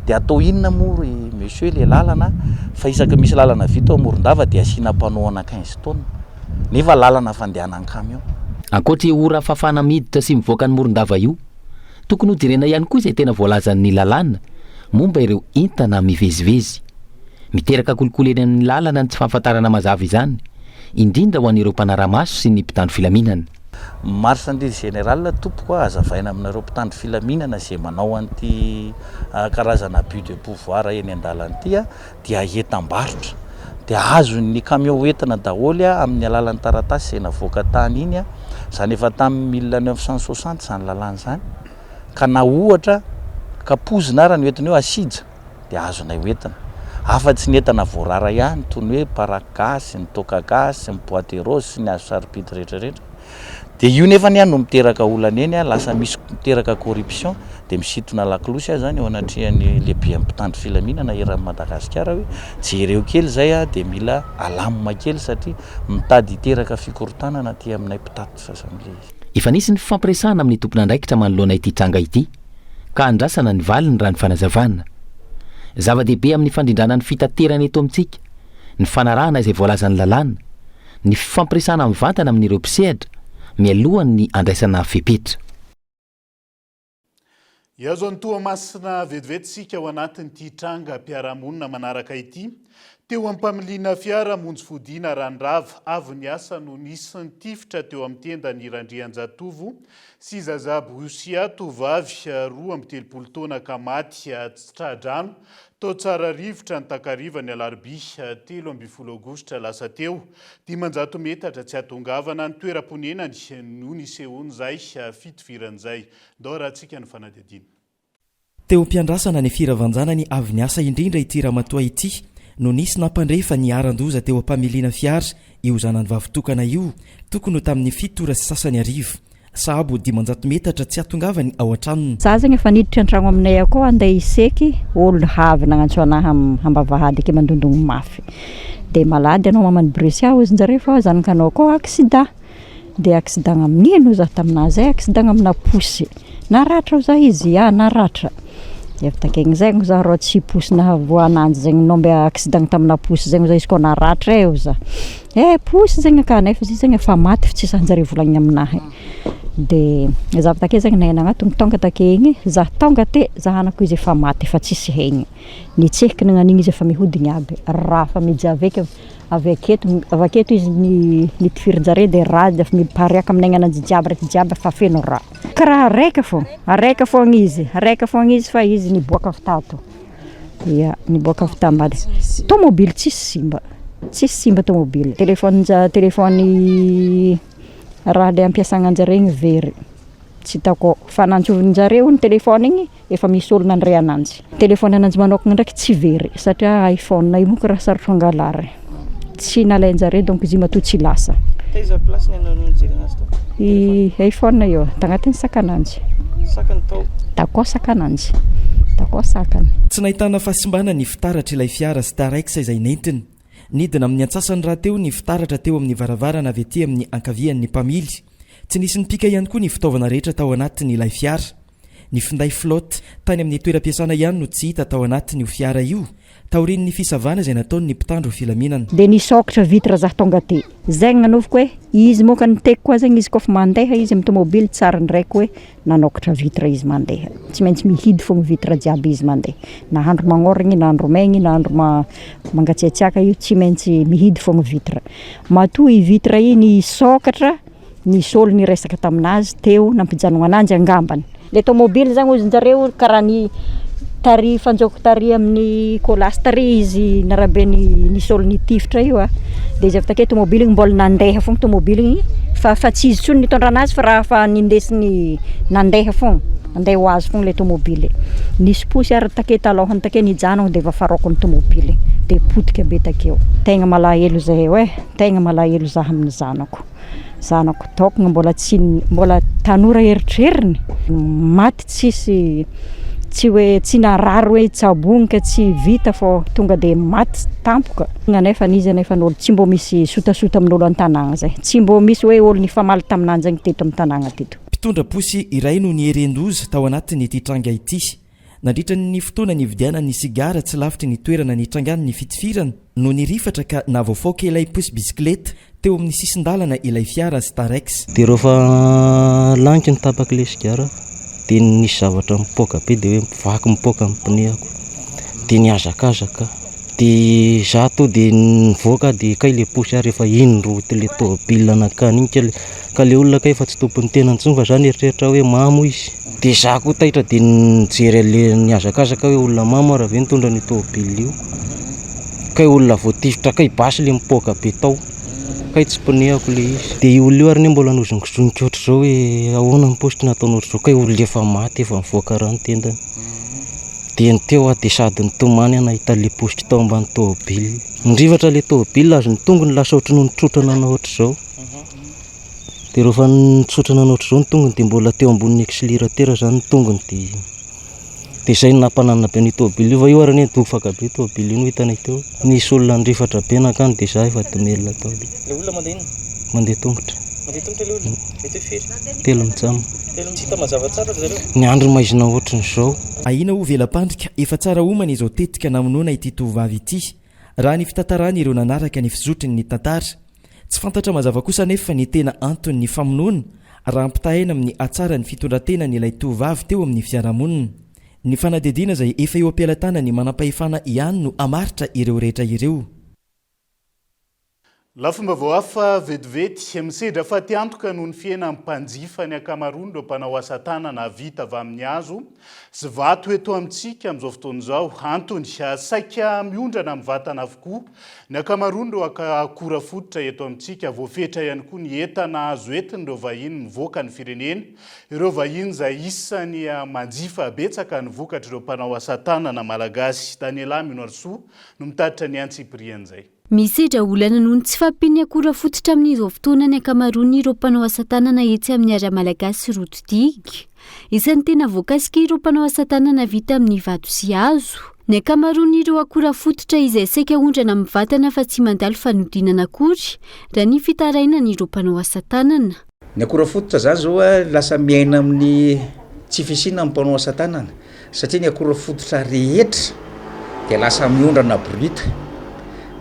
dia atao inona moa monsieur le lalana fa isaky misy lalana vita ao Morondava dia asiana mpanoana 15 taona nefa lalana fandehanany camion. Ankoatra ora fafana miditra sy mivoaka ny Morondava io tokony ho jerena ihany koa izay tena voalazan'ny lalàna momba ireo entana mivezivezy miteraka kolikoly eny amin'ny lalana ny tsy fahafantarana mazava izany indrindra ho an'ireo mpanara-maso sy ny mpitandro filaminana. Marchandise général tompoko azavaina aminareo mpitandro filaminana izay manao an'ity karazana abus de pouvoir eny an-dalana ity dia entam-barotra dia azon'ny camion hoentina daholo amin'ny alalan'ny taratasy izay navoaka tany iny zany efa tamin'ny 1960 zany lalàna zany ka na ohatra ka pozina raha ny hoentina eo asija dia azonay hoentina afa-tsy ny entana voarara ihany toy ny hoe paragasy ny tokagasy ny boîte rose sy ny azo saripity rehetrarehetra dia io nefa ny any no miteraka olana eny a lasa misy miteraka corruption dia misitona laklosy a zany eo anatrehany lehibe mpitandro filaminana eran'ny Madagasikara hoe jereo kely zay a dia mila alamina kely satria mitady hiteraka fikorotanana ty aminay mpitady sasam'le izy. Efa nisy ny fampiresahana amin'ny tompona andraikitra manoloana ity tranga ity ka andrasana ny valiny raha ny fanazavana. Zava-dehibe amin'ny fandrindrana ny fitaterana eto amintsika, ny fanarahana izay voalazan'ny lalàna, ny fampiresahana amin'ny vantana amin'ireo mpisehatra mialohan'ny andraisana fepetra. Iazo ny toamasina vetivetsika ao anatin'ity tranga mpiara-monina manaraka ity. Teo ampamiliana fiara monjy fodiana Randrava avy niasa no nisy ny tifitra teo amin'ny tenda ny Randrianjatovo sy Zazabosia tovavy 12 taona ka maty Tsitradrano tao tsara rivotra ny takariva ny Alarobia 13 Aogositra lasa teo. 500 metatra tsy hatongavana ny toeram-ponenany no nisehony zay fitoviran'izay. Ndao raha antsika ny fanadihadiana. Teo am-piandrasana ny firavanjanany avy niasa indrindra ity ramatoa ity no nisy nampandrefa ny aran-doza teo am-pamiliana fiara io zanany vavitokana io tokony tamin'ny 7 sy sasany arivo. Sahabo 500 metatra tsy hatongavany ao an-tranony. Za zegny efa niditra an-tragno aminay akao andeha iseky olo havy nagnantso anahy hambavahady ake mandondogno mafy. Dia malady anao mamany Brescia ozinjareo fa zanakanao akao aksida. Dia aksidagna amin'ino za taminazy aksidagna amina posy. Naratra za izy naratra. Efa takegny zegny za ro tsy posina voananjy zegny nombe aksidagna tamina posy zegny za izy ko naratra eo za. Posy zegny ka nefa izy zegny efa maty tsy sanjare volagny aminahy. De za take zegny naina agnaty tonga takegny za tonga te za hanako izy efa maty efa tsisy hegny. Nitsehiky nagnan'igny izy efa mihodigny aby. Rafa mijaveky avaketo izy nitifirinjare de raha efa mipariaka aminay ananjy jiaby efa feno raha. Karaha araiky foagna izy fa izy niboaka avy tato. Niboaka avy tambady. Tomobily tsisy simba tomobily. Telefony raha le ampiasagna anjare igny very. Tsy tako fa nantsovanjareo ny telefony igny efa misy olona andray ananjy. Telefony ananjy manokana ndraiky tsy very satria iPhone io moka raha sarotra angalary. Tsy nalainjare donc izy matoa tsy lasa. Taiza place ny anao nijery anazy to? iPhone io tagnatin'ny sakananjy. Sakany tao. Tako sakananjy. Tako sakany. Tsy nahitana fahasimbana ny fitaratra ilay fiara Starex izay nentiny. Nidina amin'ny antsasany raha teo ny fitaratra teo amin'ny varavarana avy ety amin'ny ankavian'ny mpamily. Tsy nisy nipika ihany koa ny fitaovana rehetra tao anatiny ilay fiara. Ny finday flotte tany amin'ny toeram-piasana ihany no tsy hita tao anatiny io fiara io. Taorin'ny fisavana izay nataony ny mpitandro filaminana. De nisokatra vitra za tonga te. Zegny nanoviko hoe izy moka niteko koa zegny izy kofa mandeha izy amin'ny tomobily tsara ndraiky hoe nanokatra vitra izy mandeha. Tsy maintsy mihidy fogna vitra jiaby izy mandeha. Na andro magnorigny, na andro maigny, na andro mangatsiatsiaka io tsy maintsy mihidy fogna vitra. Matoa i vitra io nisokatra, nisy olo niresaka taminazy teo nampijanona ananjy angambany. Le tomobily zany ozinjareo karaha ny tari fanjoko tari amin'ny kolasy tari izy narabe nisy olo nitifitra io a. De izy avy take tomobily igny mbola nandeha fogna tomobily igny fa tsy izy tsony nitondra anazy fa raha fa nindesiny nandeha fogna. Andeha ho azy fogna le tomobily. Nisy posy ary take talohany take nijanona de vafaroko ny tomobily. De potika be takeo. Tegna malahelo zahay hoe, tegna malahelo za amin'ny zanako. Zanako tokona mbola tanora eritreriny. Maty tsy narary hoe tsabonika tsy vita fô tonga de maty tampoka. Nefa nizy nefa n'olo tsy mbo misy sotasota amin'olo an-tanàgna zay. Tsy mbo misy hoe olo nifamaly taminanjy zegny teto amin'ny tanàgna teto. Mpitondra posy iray no nierendoza tao anatiny ity tranga ity. Nandritra ny fotoana nividiana ny sigara tsy lavitry ny toerana nitrangany ny fitifirana no nirifatra ka navoafoaka ilay posy bisikleta teo amin'ny sisin-dalana ilay fiara Starex. De rehefa lanitra ny tapaky ilay sigara de nisy zavatra mipoaka be de hoe vaky mipoaka amin'ny pneako de niazakazaka de za to de nivoaka de kay le posy ary efa ino le tômôbily anakany igny ka le olona kay efa tsy tompony tena ntsony fa za nieritreritra hoe mamo izy de za koa taitra de nijery le niazakazaka hoe olona mamo raha ve nitondra ny tômôbily io kay olona voatifitra kay basy le mipoaka be tao kay tsy pneako le izy de io olona io ary ne mbola nozongozoniko ohatr' zao hoe ahoana ny posy nataony ohatr' zao kay olona efa maty efa mivoaka raha ny tendany de nyteo de sady nitomany nahita le posy tao ambany tômôbily nirivatra le tômôbily azy ny tongony lasa ohatry no nitrotrana na ohatr' zao dia rehefa nitsotrana naotra izao ny tongony dia mbola teo ambonin'ny accélérateur zany ny tongony dia izay nampanana be ny tôbily io fa io arany dofaka be tôbily io no hitanay teo nisy olona andrefatra be nakany dia za efa domelina tao le olona mandeha ino mandeha tongotra le olona mety firy telo mitsamo tsy hita mazava tsara zareo ny andro maizina ohatran'izao ahina ho velapandrika efa tsara homana izao tetika namonoana ity tovavy ity raha ny fitantarany ireo nanaraka ny fizotriny ny tantara tsy fantatra mazava kosa nefa ny tena antony ny famonoana raha mpitahena amin'ny atsara ny fitondratena ny ilay tovavy teo amin'ny fiarahamonina ny fanadidina izay efa eo ampialatana ny manam-pahefana ihany no amaritra ireo rehetra ireo lafomba vao hafa vetivety misedra fa tiantoka noho ny fiaina mpanjifa ny akamaroany ireo mpanao asa tanana vita avy amin'ny hazo sy vato eto amintsika amin'izao fotoana izao antony saika miondrana amin'ny vatana avokoa ny akamaroany ireo akora fototra eto amintsika voafetra ihany koa ny entana azo entiny ireo vahiny mivoaka ny firenena ireo vahiny izay isany manjifa betsaka ny vokatra ireo mpanao asa tanana malagasy Daniela Minoarsoa no mitatitra ny antsiprian'izay misedra olana noho ny tsy fampiny akora fototra amin'izao fotoana ny akamaroany ireo mpanao asa tanana etsy amin'ny ara malagasy Rotodig. Isan'ny tena voakasika ireo mpanao asa tanana vita amin'ny vato sy hazo. Ny akamaroany ireo akora fototra izay saika ondrana amin'ny vatana fa tsy mandalo fanodinana akory raha ny fitarainana ireo mpanao asa tanana. Ny akora fototra zany zao lasa miaina amin'ny tsy fisina amin'ny mpanao asa tanana satria ny akora fototra rehetra dia lasa miondrana brut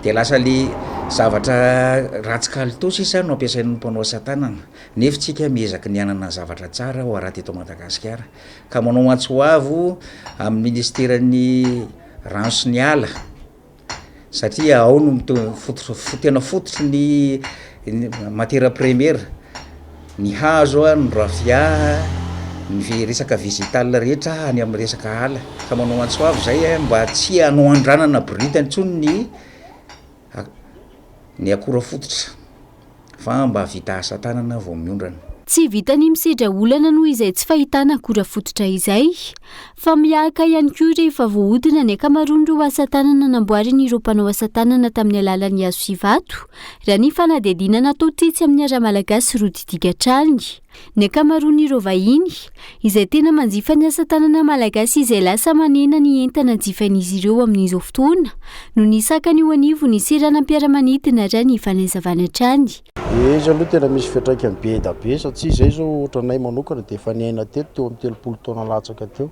dia lasa le zavatra ratsy kalitao sisa no ampiasain'ny mpanao asa tanana nefa tsika miezaka ny anana zavatra tsara ho araty eto Madagasikara ka manao antsoavo amin'ny ministeran'ny rano sy ny ala satria ao no tena fototry ny matière première ny hazo ny rafia ny resaka végétal rehetra any amin'ny resaka ala ka manao antsoavo zay mba tsy hanao andranana brutany tsony ny akora fototra fa mba vita asa tanana vao miondrana. Tsy vitany misedra olana noho izay tsy fahitana akora fototra izay fa miaraka ihany koa rehefa voahodina ny akamaroany ireo asa tanana namboariny ireo mpanao asa tanana tamin'ny alalan'ny hazo sy vato raha ny fanadihadiana natao tetsy amin'ny ara malagasy Rotodig hatrany. Ny akamaroany ireo vahiny izay tena manjifa ny asa tanana malagasy izay lasa manena ny entana jifain'izy ireo amin'izao fotoana no nisakany ho anivo ny seranam-piaramanidina raha ny fanaizavana hatrany. Izy aloha tena misy fiantraikany be da be satria izay zao ohatranay manokana dia efa niaina teto teo amin'ny 30 taona latsaka teo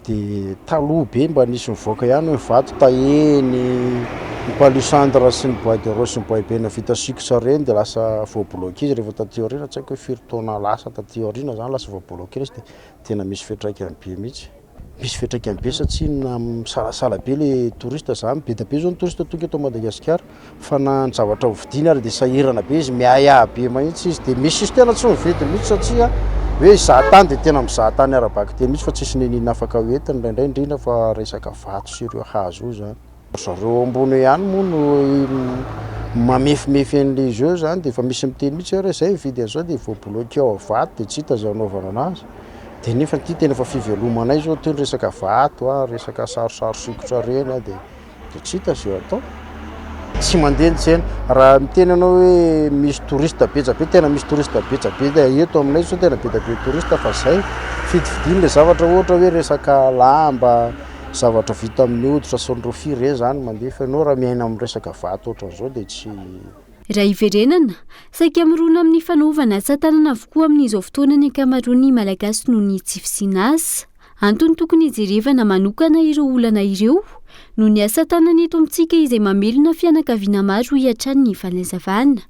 dia taloha be mba nisy mivoaka ihany hoe vato taheny ny palissandre sy ny bois de rose sy ny bois bena vita sikotra reny dia lasa voabloqué izy rehefa taty aoriana tsy haiko hoe firy taona lasa taty aoriana zany lasa voabloqué izy dia tena misy fiantraikany be mihitsy. Misy fiantraikany be satria na misalasala be le touriste zany be da be zao ny touriste tonga eto Madagasikara fa na ny zavatra hovidiana ary dia sahirana be izy miaya be mahitsy izy dia misy izy tena tsy mividy mihitsy satria hoe zahatany dia tena mizahatany arabaky tena mihitsy fa tsisy nenina afaka hoentiny indraindray indrindra fa resaka vato sy ireo hazo io zany. Zareo ambony ihany moa no mamefimefy an'le izy eo zany dia efa misy miteny mihitsy hoe izay mividy an'izao dia voabloqué ao vato dia tsy hita zao anaovana anazy. Dia nefa ty tena efa fivelomanay zao toy ny resaka vato resaka sarosaro sikotra reny dia tsy hita zao atao. Tsy mandeha tsena raha miteny anao hoe misy touriste betsabe tena misy touriste betsabe dia eto aminay zao tena be da be touriste fa zay fidividiny le zavatra ohatra hoe resaka lamba zavatra vita amin'ny hoditra sy ny rofia reny zany mandeha fa ianao raha miaina amin'ny resaka vato ohatran'izao dia tsy. Raha iverenana saika mirona amin'ny fanaovana asa tanana avokoa amin'izao fotoana ny akamaroany malagasy noho ny tsy fisiana asa. Antony tokony hijerevana manokana ireo olana ireo noho ny asa tanana eto amintsika izay mamelona fianakaviana maro hiatrany ny fanaizavana.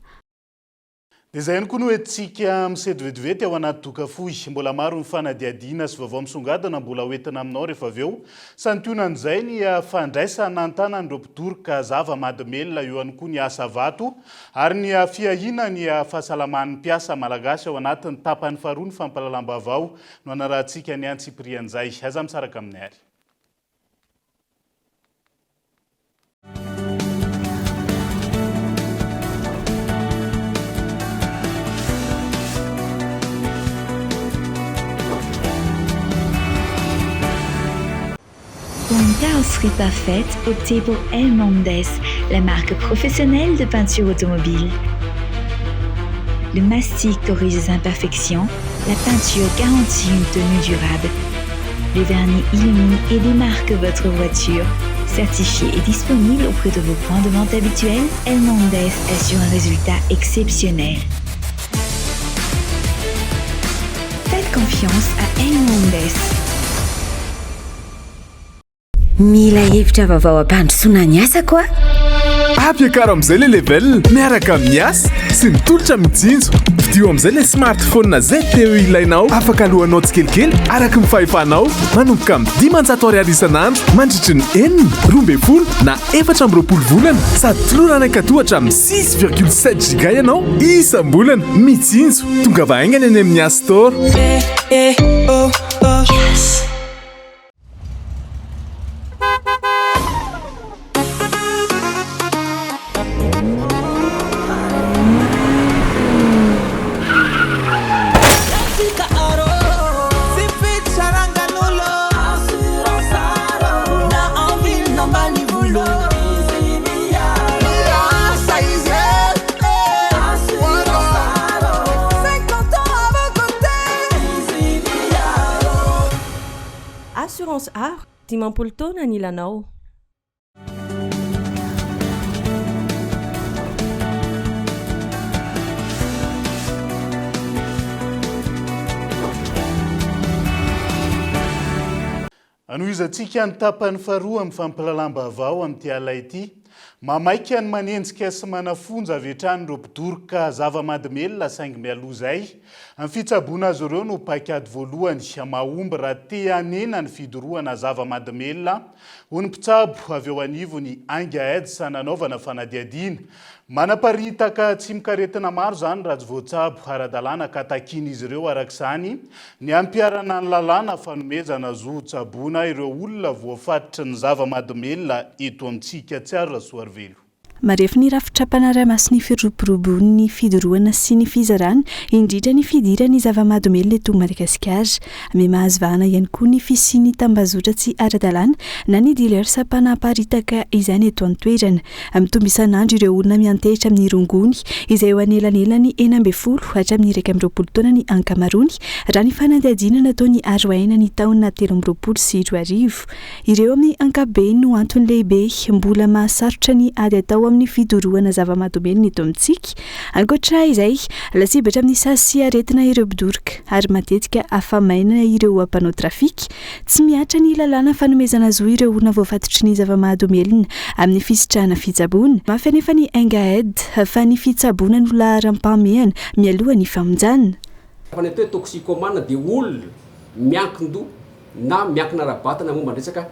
Dia izay ihany koa no hoentsika misedy vetivety ao anaty dokafohy mbola maro ny fanadihadiana sy vaovao misongadina mbola hoentina aminao rehefa avy eo santionan'izay ny fandraisana an-tanan'ireo mpidoroka zava-mahadomelona eo ihany koa ny asa vato ary ny fiahina ny fahasalaman'ny mpiasa malagasy ao anatin'ny tapany faharoa ny fampalalam-baovao no anarahantsika ny antsiprian'izay aza misaraka amin'ny ary. Pour une carrosserie parfaite, optez pour El Mondes, la marque professionnelle de peinture automobile. Le mastic corrige les imperfections. La peinture garantit une tenue durable. Le vernis illumine et démarque votre voiture. Certifié et disponible auprès de vos points de vente habituels, El Mondes assure un résultat exceptionnel. Faites confiance à El Mondes. Mila hevitra vaovao ampandrosoana ny asa koa. Ampiakaro amin'izay le level miaraka amin'ny asa sy ny tolotra mijinjo. Vidio amin'izay le smartphone zay teo ilainao, afaka alohanao tsikelikely araka ny fahefanao, manomboka amin'ny 500 ariary isan'andro mandritry ny 12 na 14 volana, sady tolorana ankatohatra amin'ny 6,7 giga ianao isam-bolana. Mijinjo tonga vahaingana any amin'ny App Store. Yes. Assurance Art, dimampolo taona ny ilanao. Anohizantsika ny tapany faharoa amin'ny fampilalam-baovao amin'ity ala ity. Mamaika ny manenjika sy manafonja avy hatrany ireo mpidoroka zava-mahadomelona saingy mialozay. Amin'ny fitsaboana azy ireo no paikady voalohany mahomby raha te hanena ny fidorohana zava-mahadomelona. Ho ny mpitsabo avy eo anivony Angaed sananaovana fanadiadiana. Manaparitaka tsy mikaretina maro zany raha tsy voatsabo ara-dalàna ka takiana izy ireo arak'izany ny ampiarana ny lalàna fanomezana zo tsaboana ireo olona voafatitra ny zava-mahadomelona eto amintsika tsara soarvelo. Marefy ny rafitra masony firoborobon'ny fidorohana sy ny fizarana indrindra ny fidirany zava-mahadomelona eto Madagasikara. Ame mahazo vahana ihany koa ny fisiany tambazotra tsy ara-dalàna na ny dealers mpanaparitaka izany eto an-toerana. Mitombo isan'andro ireo olona miantehitra amin'ny rongony izay eo anelanelany 12 hatramin'ny 20 taona ny ankamaroany raha ny fanadihadiana nataony aroaina ny taona 13 sy 14. Ireo amin'ny ankabeny no antony lehibe mbola mahasarotra ny ady atao amin'ny fidorohana zava-mahadomelona eto amintsika. Ankoatra izay, lasibatra amin'ny sasy sy aretina ireo mpidoroka ary matetika afamaina ireo mpanao trafika. Tsy miatra ny lalàna fanomezana zo ireo olona voafatotry ny zava-mahadomelona amin'ny fisitrahana fitsaboana. Mafy anefa ny Angaed fa ny fitsaboana no laharam-pahamehana mialoha ny famonjana. Fa ny atao hoe toxicomane dia olona miankin-do na miankina rabatana momba resaka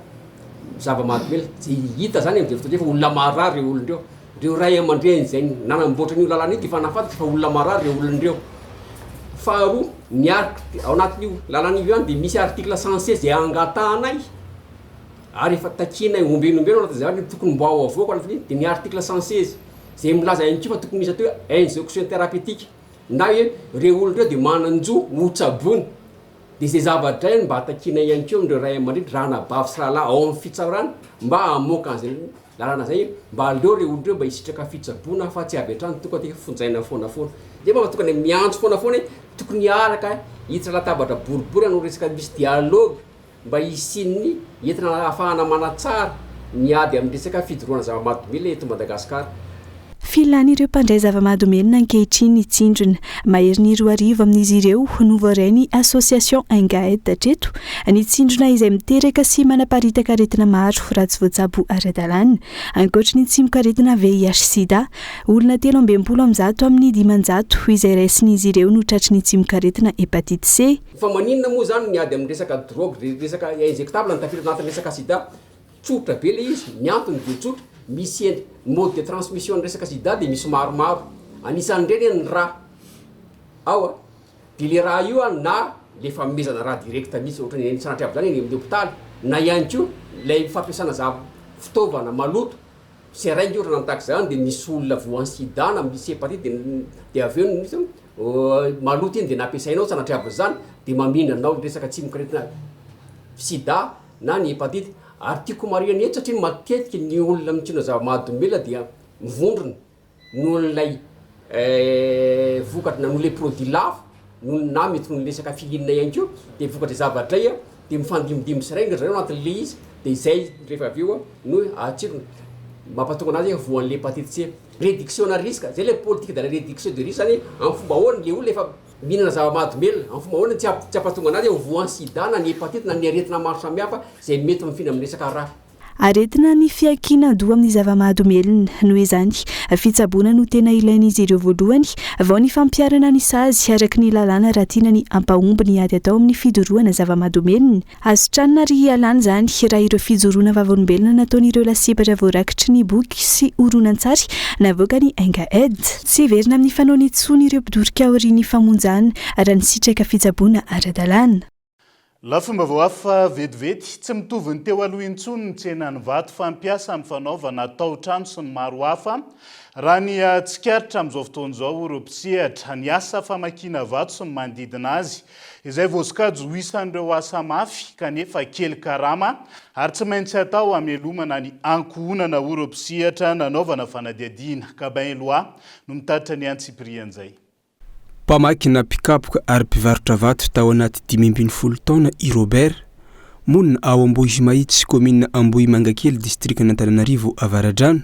zava-mahadomelona. Tsy hita zany amin'ny fotoana fa olona marary ireo olon'ireo. Ireo ray aman-dreny zay nanamboatra ny lalàna ity fa nafatatra fa olona marary ireo olon'ireo. Faharoa, ny ao anatin'io lalàna io ihany dia misy article 116 zay angatahanay ary efa takiana ombenombeno anatin'izany tokony mbo ao avoako anatin'iny dia ny article 116 zay milaza ihany koa fa tokony misy atao hoe injection thérapeutique na hoe ireo olon'ireo dia mananjo ho tsabony. Dia izay zavatra ihany mba takiana ihany koa amin'ireo ray aman-dreny raha nabavy sy rahalahy ao amin'ny fitsarana mba hamoaka an'izay lalàna zay mba aleo ireo olon'ireo mba hisitraka fitsaboana fa tsy avy hatrany tokony atika fonjaina foanafoana. Dia mba tokony miantso foanafoana tokony araka hiditra latabatra boribory no resaka misy dialogue mba hisin'ny entina ahafahana manatsara ny ady amin'ny resaka fidorohana zava-mahadomelona eto Madagasikara. Filany ireo mpandray zava-mahadomelona ankehitriny ny tsindrona. Mahery ny 2 arivo amin'izy ireo novoray ny association Angaed hatreto ny tsindrona izay miteraka sy manaparitaka aretina maro raha tsy voatsabo ara-dalàna. Ankoatra ny tsy mikaretina VIH/SIDA, olona 13 amin'ny 500 izay raisin'izy ireo no tratry ny tsy mikaretina hepatite C. Fa maninona moa zany ny ady amin'ny resaka drogue, resaka injectable nitafiditra anatin'ny resaka sida, tsotra be le izy, ny antony dia tsotra. Misy mode de transmission resaka sida dia misy maromaro. Anisan'ireny ny rà ao dia le raha io na le famezana raha direkta misy ohatra ny sanatry avy zany eny amin'ny hôpitaly na ihany koa ilay fampiasana fitaovana maloto seraingy ohatra nanotaka zany dia misy olona voan'ny sida na misy hepatite dia avy eo misy maloto iny dia nampiasainao sanatry avy zany dia maminanao resaka tsy mikaretina sida na ny hepatite. Ary tiako mariana eto satria matetika ny olona mitsina zava-mahadomelona dia mivondrona noho n'ilay vokatra nanao le produit lava na mety no lesaka fihinana ihany ko dia vokatra zavatra a dia mifandimidimy sirainga zareo anatin'le izy dia izay rehefa avy eo no atsirony mampatonga anazy voan'le hépatite C réduction na risque zay le politique de la réduction de risque zany amin'ny fomba ahoana le olona efa mihinana zava-mahadomelona amin'ny fomba ahoana tsy hampatonga anazy voan'ny sida na ny hépatite na ny aretina maro samihafa zay mety mifina amin'ny resaka raha aretina ny fiankinan-doha amin'ny zava-mahadomelona noho izany fitsaboana no tena ilain'izy ireo voalohany vao ny fampiarana ny sazy araka ny lalàna raha tiana ny ampahomby ny ady atao amin'ny fijoroana zava-mahadomelona azo tranona ry alàna zany raha ireo fijoroana vava-olombelona nataon'ireo lasebatra voarakitry ny boky sy horonan-tsary navoaka ny ainga ed tsy verina amin'ny fanaony tsony ireo mpidorika aoriany famonjana raha ny sitraka fitsaboana ara-dalàna lafomba vao hafa vetivety tsy mitovy ny teo aloha intsony ny tsenany vato fampiasa amin'ny fanaovana tao-trano sy ny maro hafa raha ny tsikaritra amin'izao fotoana izao ireo mpisehatra ny asa famakina vato sy ny manodidina azy izay voasokajy ho isan'ireo asa mafy kanefa kely karama ary tsy maintsy atao hamelomana ny ankohonana ireo mpisehatra nanaovana fanadiadiana Kabin Loa no mitatitra ny antsiprian'izay mpamakina pikapoka ary mpivarotra vato tao anaty 570 taona i Robert monina ao Ambohimaity sy commune Ambohimangakely district n'Antananarivo Avaradrano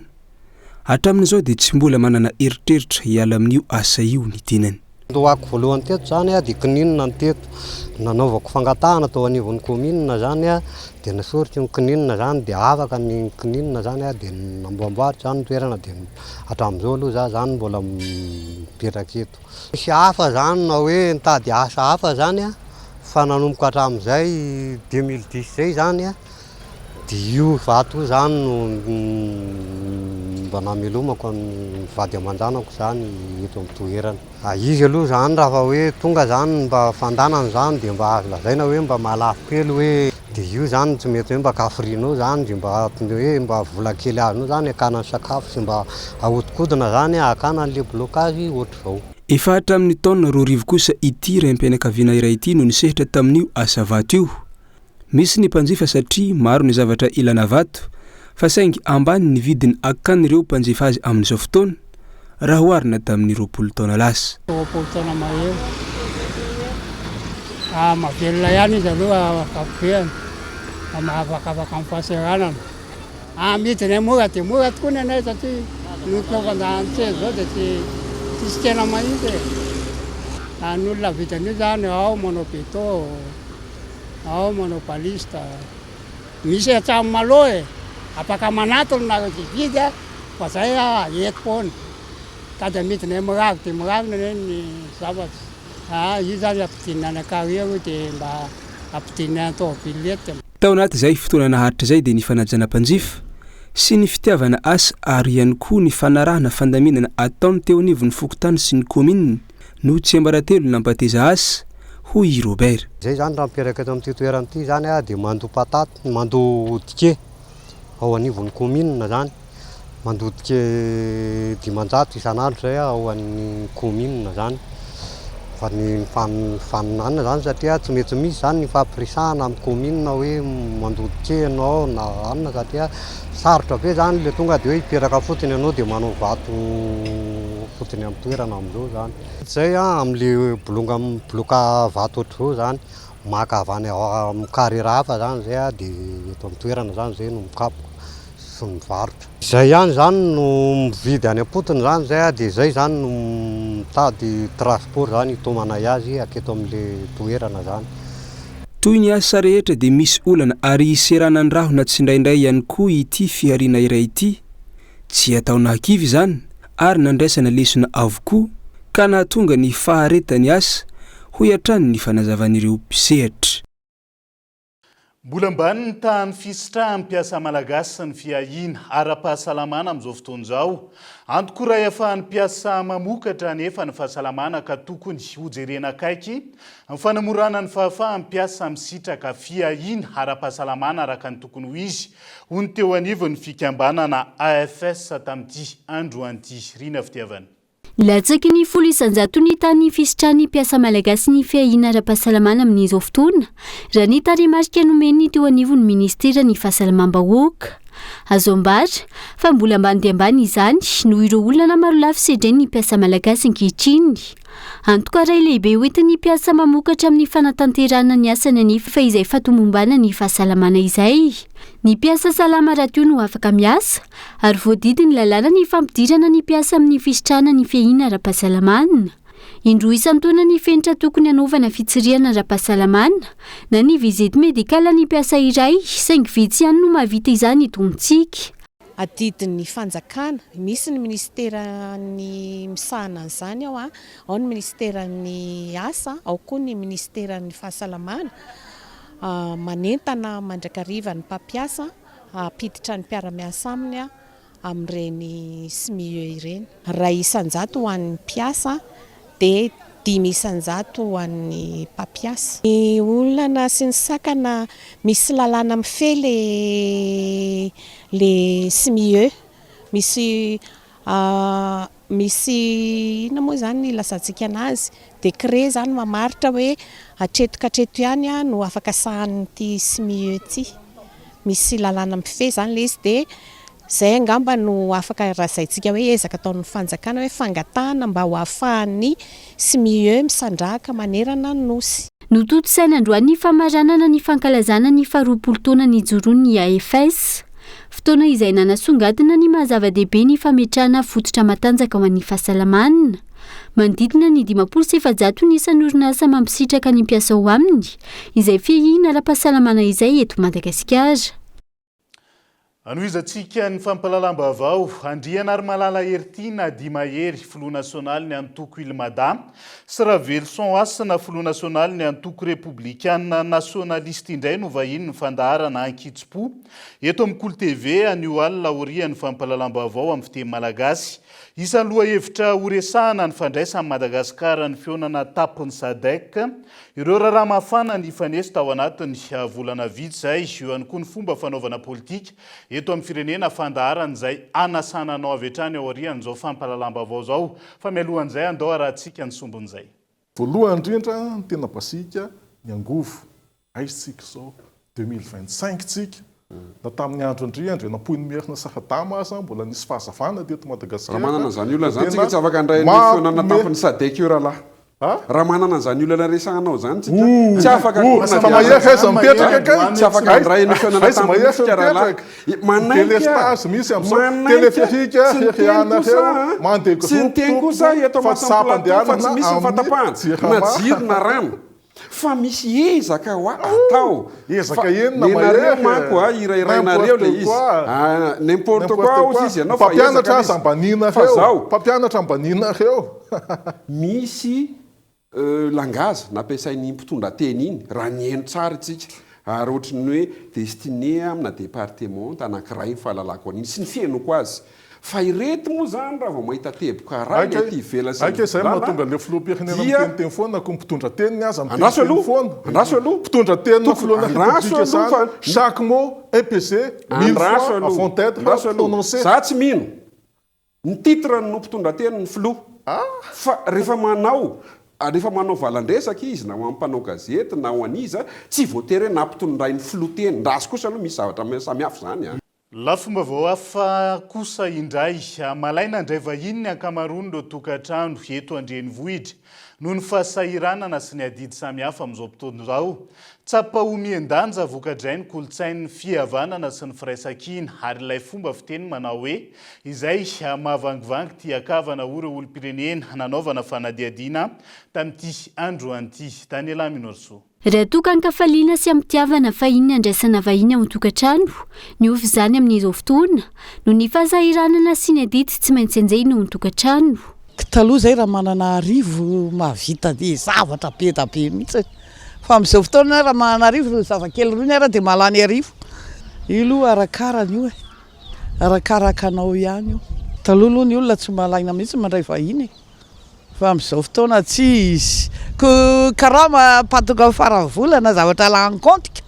hatramin'izao dia tsy mbola manana eritreritra hiala amin'io asa io ny tenany ndoako voalohany teto zany dia kininina ny teto nanaovako fangatahana tao anivon'ny commune zany dia nasoritra ny kininina zany dia afaka ny kininina zany dia namboamboatra zany toerana dia hatramin'izao aloha za zany mbola mipetraka eto misy hafa zany na hoe nitady asa hafa zany fa nanomboka hatramin'izay 2010 zay zany dia io vato zany no mba namelomako amin'ny vady aman-janako zany eto amin'ny toerana izy aloha zany raha hoe tonga zany mba fandanana zany dia mba azo lazaina hoe mba malafo kely hoe dia io zany tsy mety hoe mba kafrinao zany dia mba hoe mba vola kely azonao zany akana ny sakafo sy mba ahodikodina zany akana n'le blocage ohatr'izao efa hatramin'ny taona 2 kosa ity raim-pianakaviana iray ity no nisehatra tamin'io asa vato io misy ny mpanjifa satria maro ny zavatra ilana vato fa saingy ambany ny vidiny akany ireo mpanjifa azy amin'izao fotoana raha oharina tamin'ny 20 taona lasa 20 taona maheo mavelona ihany izy aloha kapobeany mahavakavaka amin'ny fahasaranana midiny mora dia mora tokoa ny anay satria notinaovandahantse zao dia tsisy tena mahitsy ny olona vitan'io zany ao manao beto ao manao balista misy atramin'ny maloha apaka manatona nareo vidy fa zay eto foana tady amidinay miravo dia miravina ny zavatra io zany ampidinina ny akaria dia mba ampidinina ny tômôbily eto tao anaty izay fotoana naharitra izay dia ny fanajana mpanjifa sy ny fitiavana asa ary ihany koa ny fanarahana fandaminana ataony teo anivon'ny fokontany sy ny commune no tsy ambaratelo nampateza asa hoy i Robert zay zany raha mipiraka eto amin'ity toerana ity zany dia mandoa patate mandoa dike ao anivon'ny commune zany mandoa dike 500 isan'andro zay ao an'ny commune zany fa ny faninanana zany satria tsy mety misy zany ny fampirisahana amin'ny commune hoe mandoa dike ianao na anina satria sarotra be zany le tonga dia hoe hipiraka fotony ianao dia manao vato fotony amin'ny toerana amin'izao zany zay amin'le bloka vato ohatr'izao zany maka avany amin'ny carrière hafa zany zay dia eto amin'ny toerana zany zay no mikapoka sy mivarotra zay ihany zany no mividy any am-potony zany zay dia zay zany no mitady transport zany hitomana azy aketo amin'le toerana zany toy ny asa rehetra dia misy olana ary iserana ny rahona tsy indraindray ihany koa ity fihariana iray ity tsy ataona hakivy zany ary nandraisana lesona avokoa ka nahatonga ny faharetany asa ho iatrany ny fanazavan'ireo mpisehatra mbola ambany ny tany fisitrahan'ny mpiasa malagasy sy ny fiahina ara-pahasalamana amin'izao fotoana izao antokora efa ny mpiasa mamokatra nefa ny fahasalamana ka tokony hojerena akaiky ny fanamorana ny fahafahan'ny mpiasa misitraka fiahina ara-pahasalamana araka ny tokony ho izy ho ny teo anivo ny fikambanana AFS tamin'ity andro an'ity rina fitiavana latsaky ny 100 ny tany fisitrahany mpiasa malagasy ny fiahina ara-pahasalamana amin'izao fotoana raha ny tarimarika nomeny teo anivon'ny ministera ny fahasalamam-bahoaka azo ambatra fa mbola ambany dia ambany izany noho ireo olona maro lafy sedreny ny mpiasa malagasy ankehitriny. Antokaray lehibe hoentin'ny mpiasa mamokatra amin'ny fanatanterana ny asany anefa fa izay fatomombana ny fahasalamana izay. Ny mpiasa salama rahateo no afaka miasa ary voadidy ny lalàna ny fampidirana ny mpiasa amin'ny fisitrana ny fihina ara-pahasalamana. Indroa isan-taona ny fenitra tokony hanaovana fitsiriana ara-pahasalamana na ny vizity medikala ny mpiasa iray saingy vitsy ihany no mahavita izany eto amintsika. Adidin'ny fanjakana misy ny ministerany misahana an'izany ao ny ministerany asa ao koa ny ministerany fahasalamana manentana mandrakariva ny mpampiasa apiditra ny mpiara-miasa aminy amin'ireny SMIE ireny. Raha isan-jato ho an'ny mpiasa dia 500 ho an'ny mpampiasa. Ny olana sy ny sakana misy lalàna mifehy le SMIE misy ina moa zany ny lasantsika anazy décret zany mamaritra hoe hatreto ihany no afaka sahan'ity SMIE ty. Misy lalàna mifehy zany le izy dia zay angamba no afaka razaintsika hoe ezaka ataon'ny fanjakana hoe fangatahana mba ho ahafahan'ny SMIE misandrahaka manerana ny nosy. Nototo saina androany famaranana ny fankalazana ny 20 taona ny joroan'ny AFS. Fotoana izay nanasongadina ny mahazava-dehibe ny fametrahana fototra matanjaka ho an'ny fahasalamana. Manodidina ny 700 ny isan'ny orinasa mampisitraka ny mpiasa ao aminy izay fihina ara-pahasalamana izay eto Madagasikara. Anoizantsika ny fampalalam-baovao andriana ary malala heritiana Dimahery filoha nasionaly ny antoko Ilmada sy Ravelson Asina filoha nasionaly ny antoko Republikana nasionalista indray no vahiny ny fandaharana Ankitsipo eto amin'ny Kolo TV anio alina orian'ny fampalalam-baovao amin'ny fiteny malagasy. Isan'ny loha hevitra horesahana ny fandraisany Madagasikara ny fionana tapony SADC ireo raharaha mafana ny fanesy tao anatiny volana vitsy izay eo ihany koa ny fomba fanaovana politika eto amin'ny firenena fandaharana izay anasananao avy hatrany ao aorian'izao fampalalam-baovao zao fa mialohan'izay andao arahantsika ny sombon'izay. Voalohany indrindra ny tena pasika ny angovo aitsika zao 2025 tsika da tamin'ny andro andriandro napoiny merina sahadama asa mbola nisy fahazavana teto Madagasikara. Raha manana an'izany olona zany tsika tsy afaka handray ny fionana tampony SADC io rahalahy. Raha manana an'izany olona resahanao zany tsika tsy afaka tsy afaka handray ny fionana tampony tsika rahalahy. Tsy ny teny kosa eto Masamplateau fa tsy misy fatampahana na jiro na rano. Fa misy ezaka atao ezaka enina nareo manko irairainareo le izy n'importe quoi aussi izy ianao fa ezaka mpampianatra ambaninareo misy langaza nampiasain'ny mpitondrateny iny raha nihaino tsara itsika ary ohatrany hoe destiné amina département anankiray ny fahalalako an'iny sy ny fiainoko azy. Fa ireto moa zany raha vao mahita teboka raha ny aty ivela sy zay mahatonga le filoham-pirenena miteny foana ko mpitondra teny aza andraso aloha mpitondra teny na filohana chaque mot EPC 1000 fois avant d'être prononcé. Za tsy mino ny titre no mpitondra teny ny filoha fa rehefa manao valandresaka izy na mampanao gazety na ho aniza tsy voatery na mpitondray ny filoha teny ndraso kosa aloha misy zavatra samihafa zany. Lafomba vao hafa kosa indray malaina indray vahiny ny ankamaroany ireo tokantrano eto Andrenivohitra noho ny fahasahiranana sy ny adidy samihafa amin'izao fotoana izao. Tsapa omian-danja vokadray ny kolontsain'ny fihavanana sy ny firaisan-kina ary ilay fomba fiteny manao hoe izay mahavangivangy tiakavana ireo olom-pirenena nanaovana fanadihadiana tamin'ity andro an'ity. Daniela Minorso. Raha toka ankafaliana sy amitiavana fahiny andraisana vahiny ao an-tokantrano, ny ovy izany amin'izao fotoana no ny fahasahiranana sy ny adidy tsy maintsy anjaina ao an-tokantrano. Taloha zay raha manana arivo mahavita dia zavatra be da be mihitsy. Fa amin'izao fotoana raha manana arivo zavakely roy ny ara dia malany arivo. Io aloha arakarany io arakarakanao ihany io. Taloha aloha ny olona tsy malaina mihitsy mandray vahiny. Fa amin'izao fotoana tsy izy. Karaha mampatoka faravolana zavatra lankontika.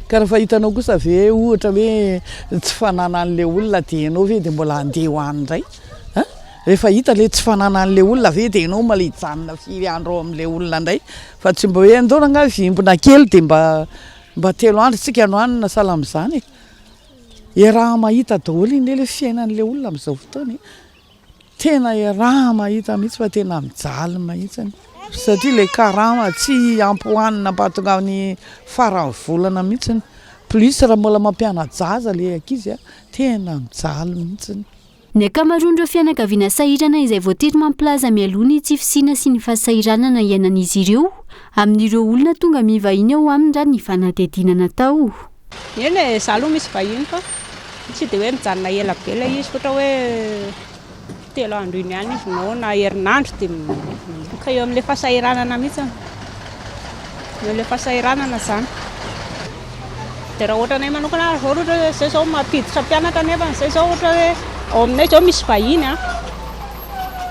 Ka rehefa hitanao kosa ve ohatra hoe tsy fanana an'ilay olona dia ianao ve dia mbola handeha ho any indray. Rehefa hita le tsy fanana an'ilay olona ve dia ianao mbola hijanona firy andro amin'ilay olona indray. Fa tsy mba hoe andao nga vimbona kely dia mba 3 andro tsika no hanina sahala amin'izany. raha mahita daholo iny le fiainan'le olona amin'izao fotoana tena raha mahita mihitsy fa tena mijaly mahitsiny satria le karama tsy ampohanina mpatonga ny farany volana mihitsiny plus raha mbola mampiana-jaza le ankizy tena mijaly mihitsiny. Ny ankamaroan'ireo fianakaviana sahirana izay voatery mampilaza mialoha ny tsy fisiana sy ny fahasahiranana iainan'izy ireo amin'ireo olona tonga mivahiny ao aminy raha ny fanadihadiana natao. Eny za aloha misy vahiny fa tsy dia hoe mijanona ela be ilay izy ohatra hoe 3 andro iny ihany izy no na herinandro dia ka eo amin'ilay fahasahiranana mihitsy eo amin'ilay fahasahiranana izany. Dia raha ohatra anay manokana ohatra hoe izay izao mampiditra mpianatra nefa izay izao ohatra hoe ao aminay izao misy vahiny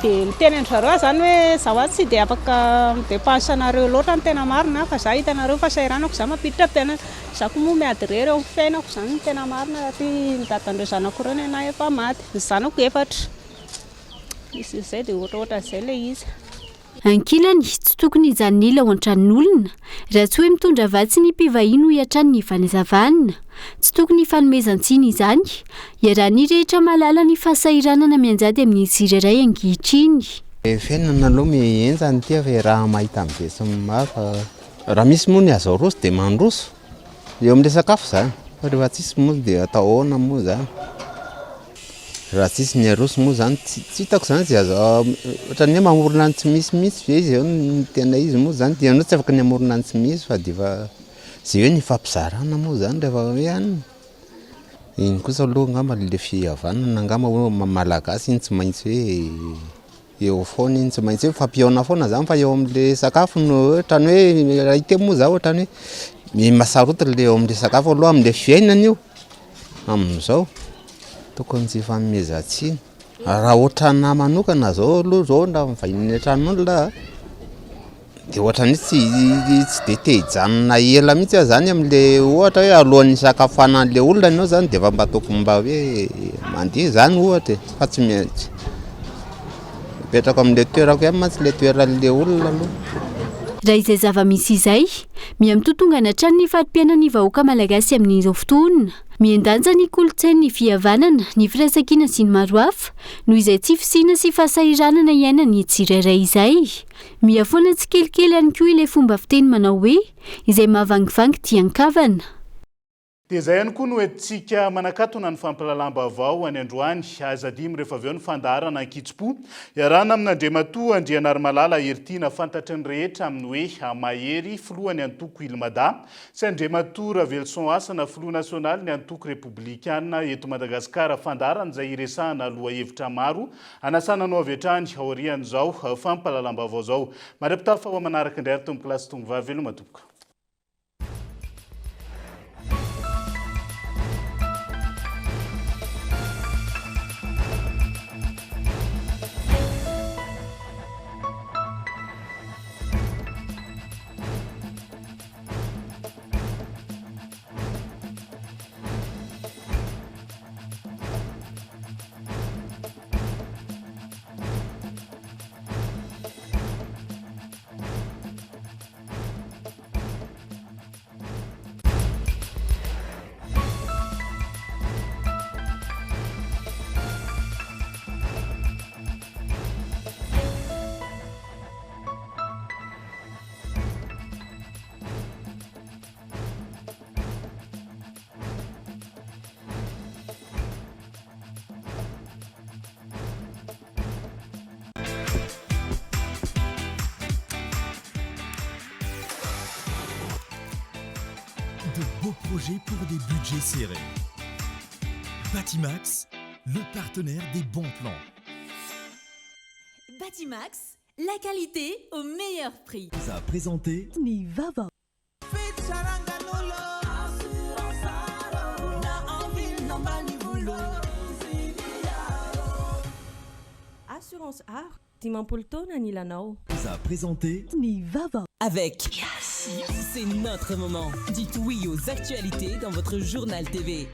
dia miteny an-dry zareo izany hoe zaho tsy dia afaka midepansanareo loatra ny tena marina fa za hitanareo fahasahiranako za mampiditra mpianatra za koa moa miady rery eo fiainako izany ny tena marina raha ty nidadan'ireo zanako ireo ny anahy efa maty ny zanako 4 izy izay dia ohatraohatra izay ilay izy. Ankilany tsy tokony hijanon'ila ao an-tranon'olona raha tsy hoe mitondra vatsy ny mpivahiny ho hiatrany ny fanazavana tsy tokony fanomezan-tsiny izany iarahan'ny rehetra mahalala ny fahasahiranana mianjady amin'ny tsirairay ankehitriny. Fiainana aloha mienjany tia fa raha mahita amin'izay sy maro raha misy moa ny azo roso dia mandroso eo amin'ilay sakafo izany fa rehefa tsisy moa dia atao ahoana moa izany. Raha tsisy ny aroso moa izany tsy hitako izany dia azo ohatran'ny hoe mamorona ny tsy misy mihitsy ve izy eo ny tena izy moa izany dia anao tsy afaka ny amorona ny tsy misy fa dia efa izay hoe ny fampizarana moa izany rehefa hoe hanina. Iny kosa aloha angamba le fihavanana angamba malagasy iny tsy maintsy hoe eo foana iny tsy maintsy hoe fampihaona foana izany fa eo amin'ilay sakafo no ohatrany hoe raha hita moa izao ohatrany hoe mahasarota le eo amin'ilay sakafo aloha amin'ilay fiainana io amin'izao. Tokony tsy fanomezan-tsiny raha ohatrana manokana zao aloha zao na mivahiny an-tranon'olona dia ohatrany tsy dia te hijanona ela mihitsy zany amin'ilay ohatra hoe alohan'ny sakafoanan'ilay olona ianao zany dia efa mba tokony mba hoe mandeha zany ohatra fa tsy maintsy mipetraka amin'ilay toerako ihany mantsy ilay toeran'ilay olona aloha. Raha izay zava-misy izay mihamitontongana hatrany ny farim-piainan'ny vahoaka malagasy amin'izao fotoana miendanja ny kolontsain'ny fihavanana ny firaisankina sy ny maro hafa noho izay tsy fisiana sy fahasahiranana iainany tsirairay izay mihafoana tsy kelikely ihany koa ilay fomba fiteny manao hoe izay mahavangivangy tian-kavana. Dia izay ihany koa no entsika manakatona ny fampalalam-baovao any androany azadimy rehefa avy eo ny fandaharana ankitsipo iarahana amin'Andriamatoa Andrianarimalala Eritiana fantatry ny rehetra amin'ny hoe mahery filohany antoko Ilmada sy Andriamatoa Ravelson Asana filoha nasionaly ny antoko repoblikanina eto Madagasikara fandaharana izay iresahana aloha hevitra maro anasananao avy hatrany aorian'izao fampalalam-baovao izao. Marepitafa ho manaraka indray tombo kilasy tongo vavy veloma tompoko. De beaux projets pour des budgets serrés. Batimax, le partenaire des bons plans. Batimax, la qualité au meilleur prix. Vous a présenté Nivava. Assurance Art, Timampoltona Nilanao. Vous a présenté Nivava. Avec Yes, c'est notre moment. Dites oui aux actualités dans votre journal TV.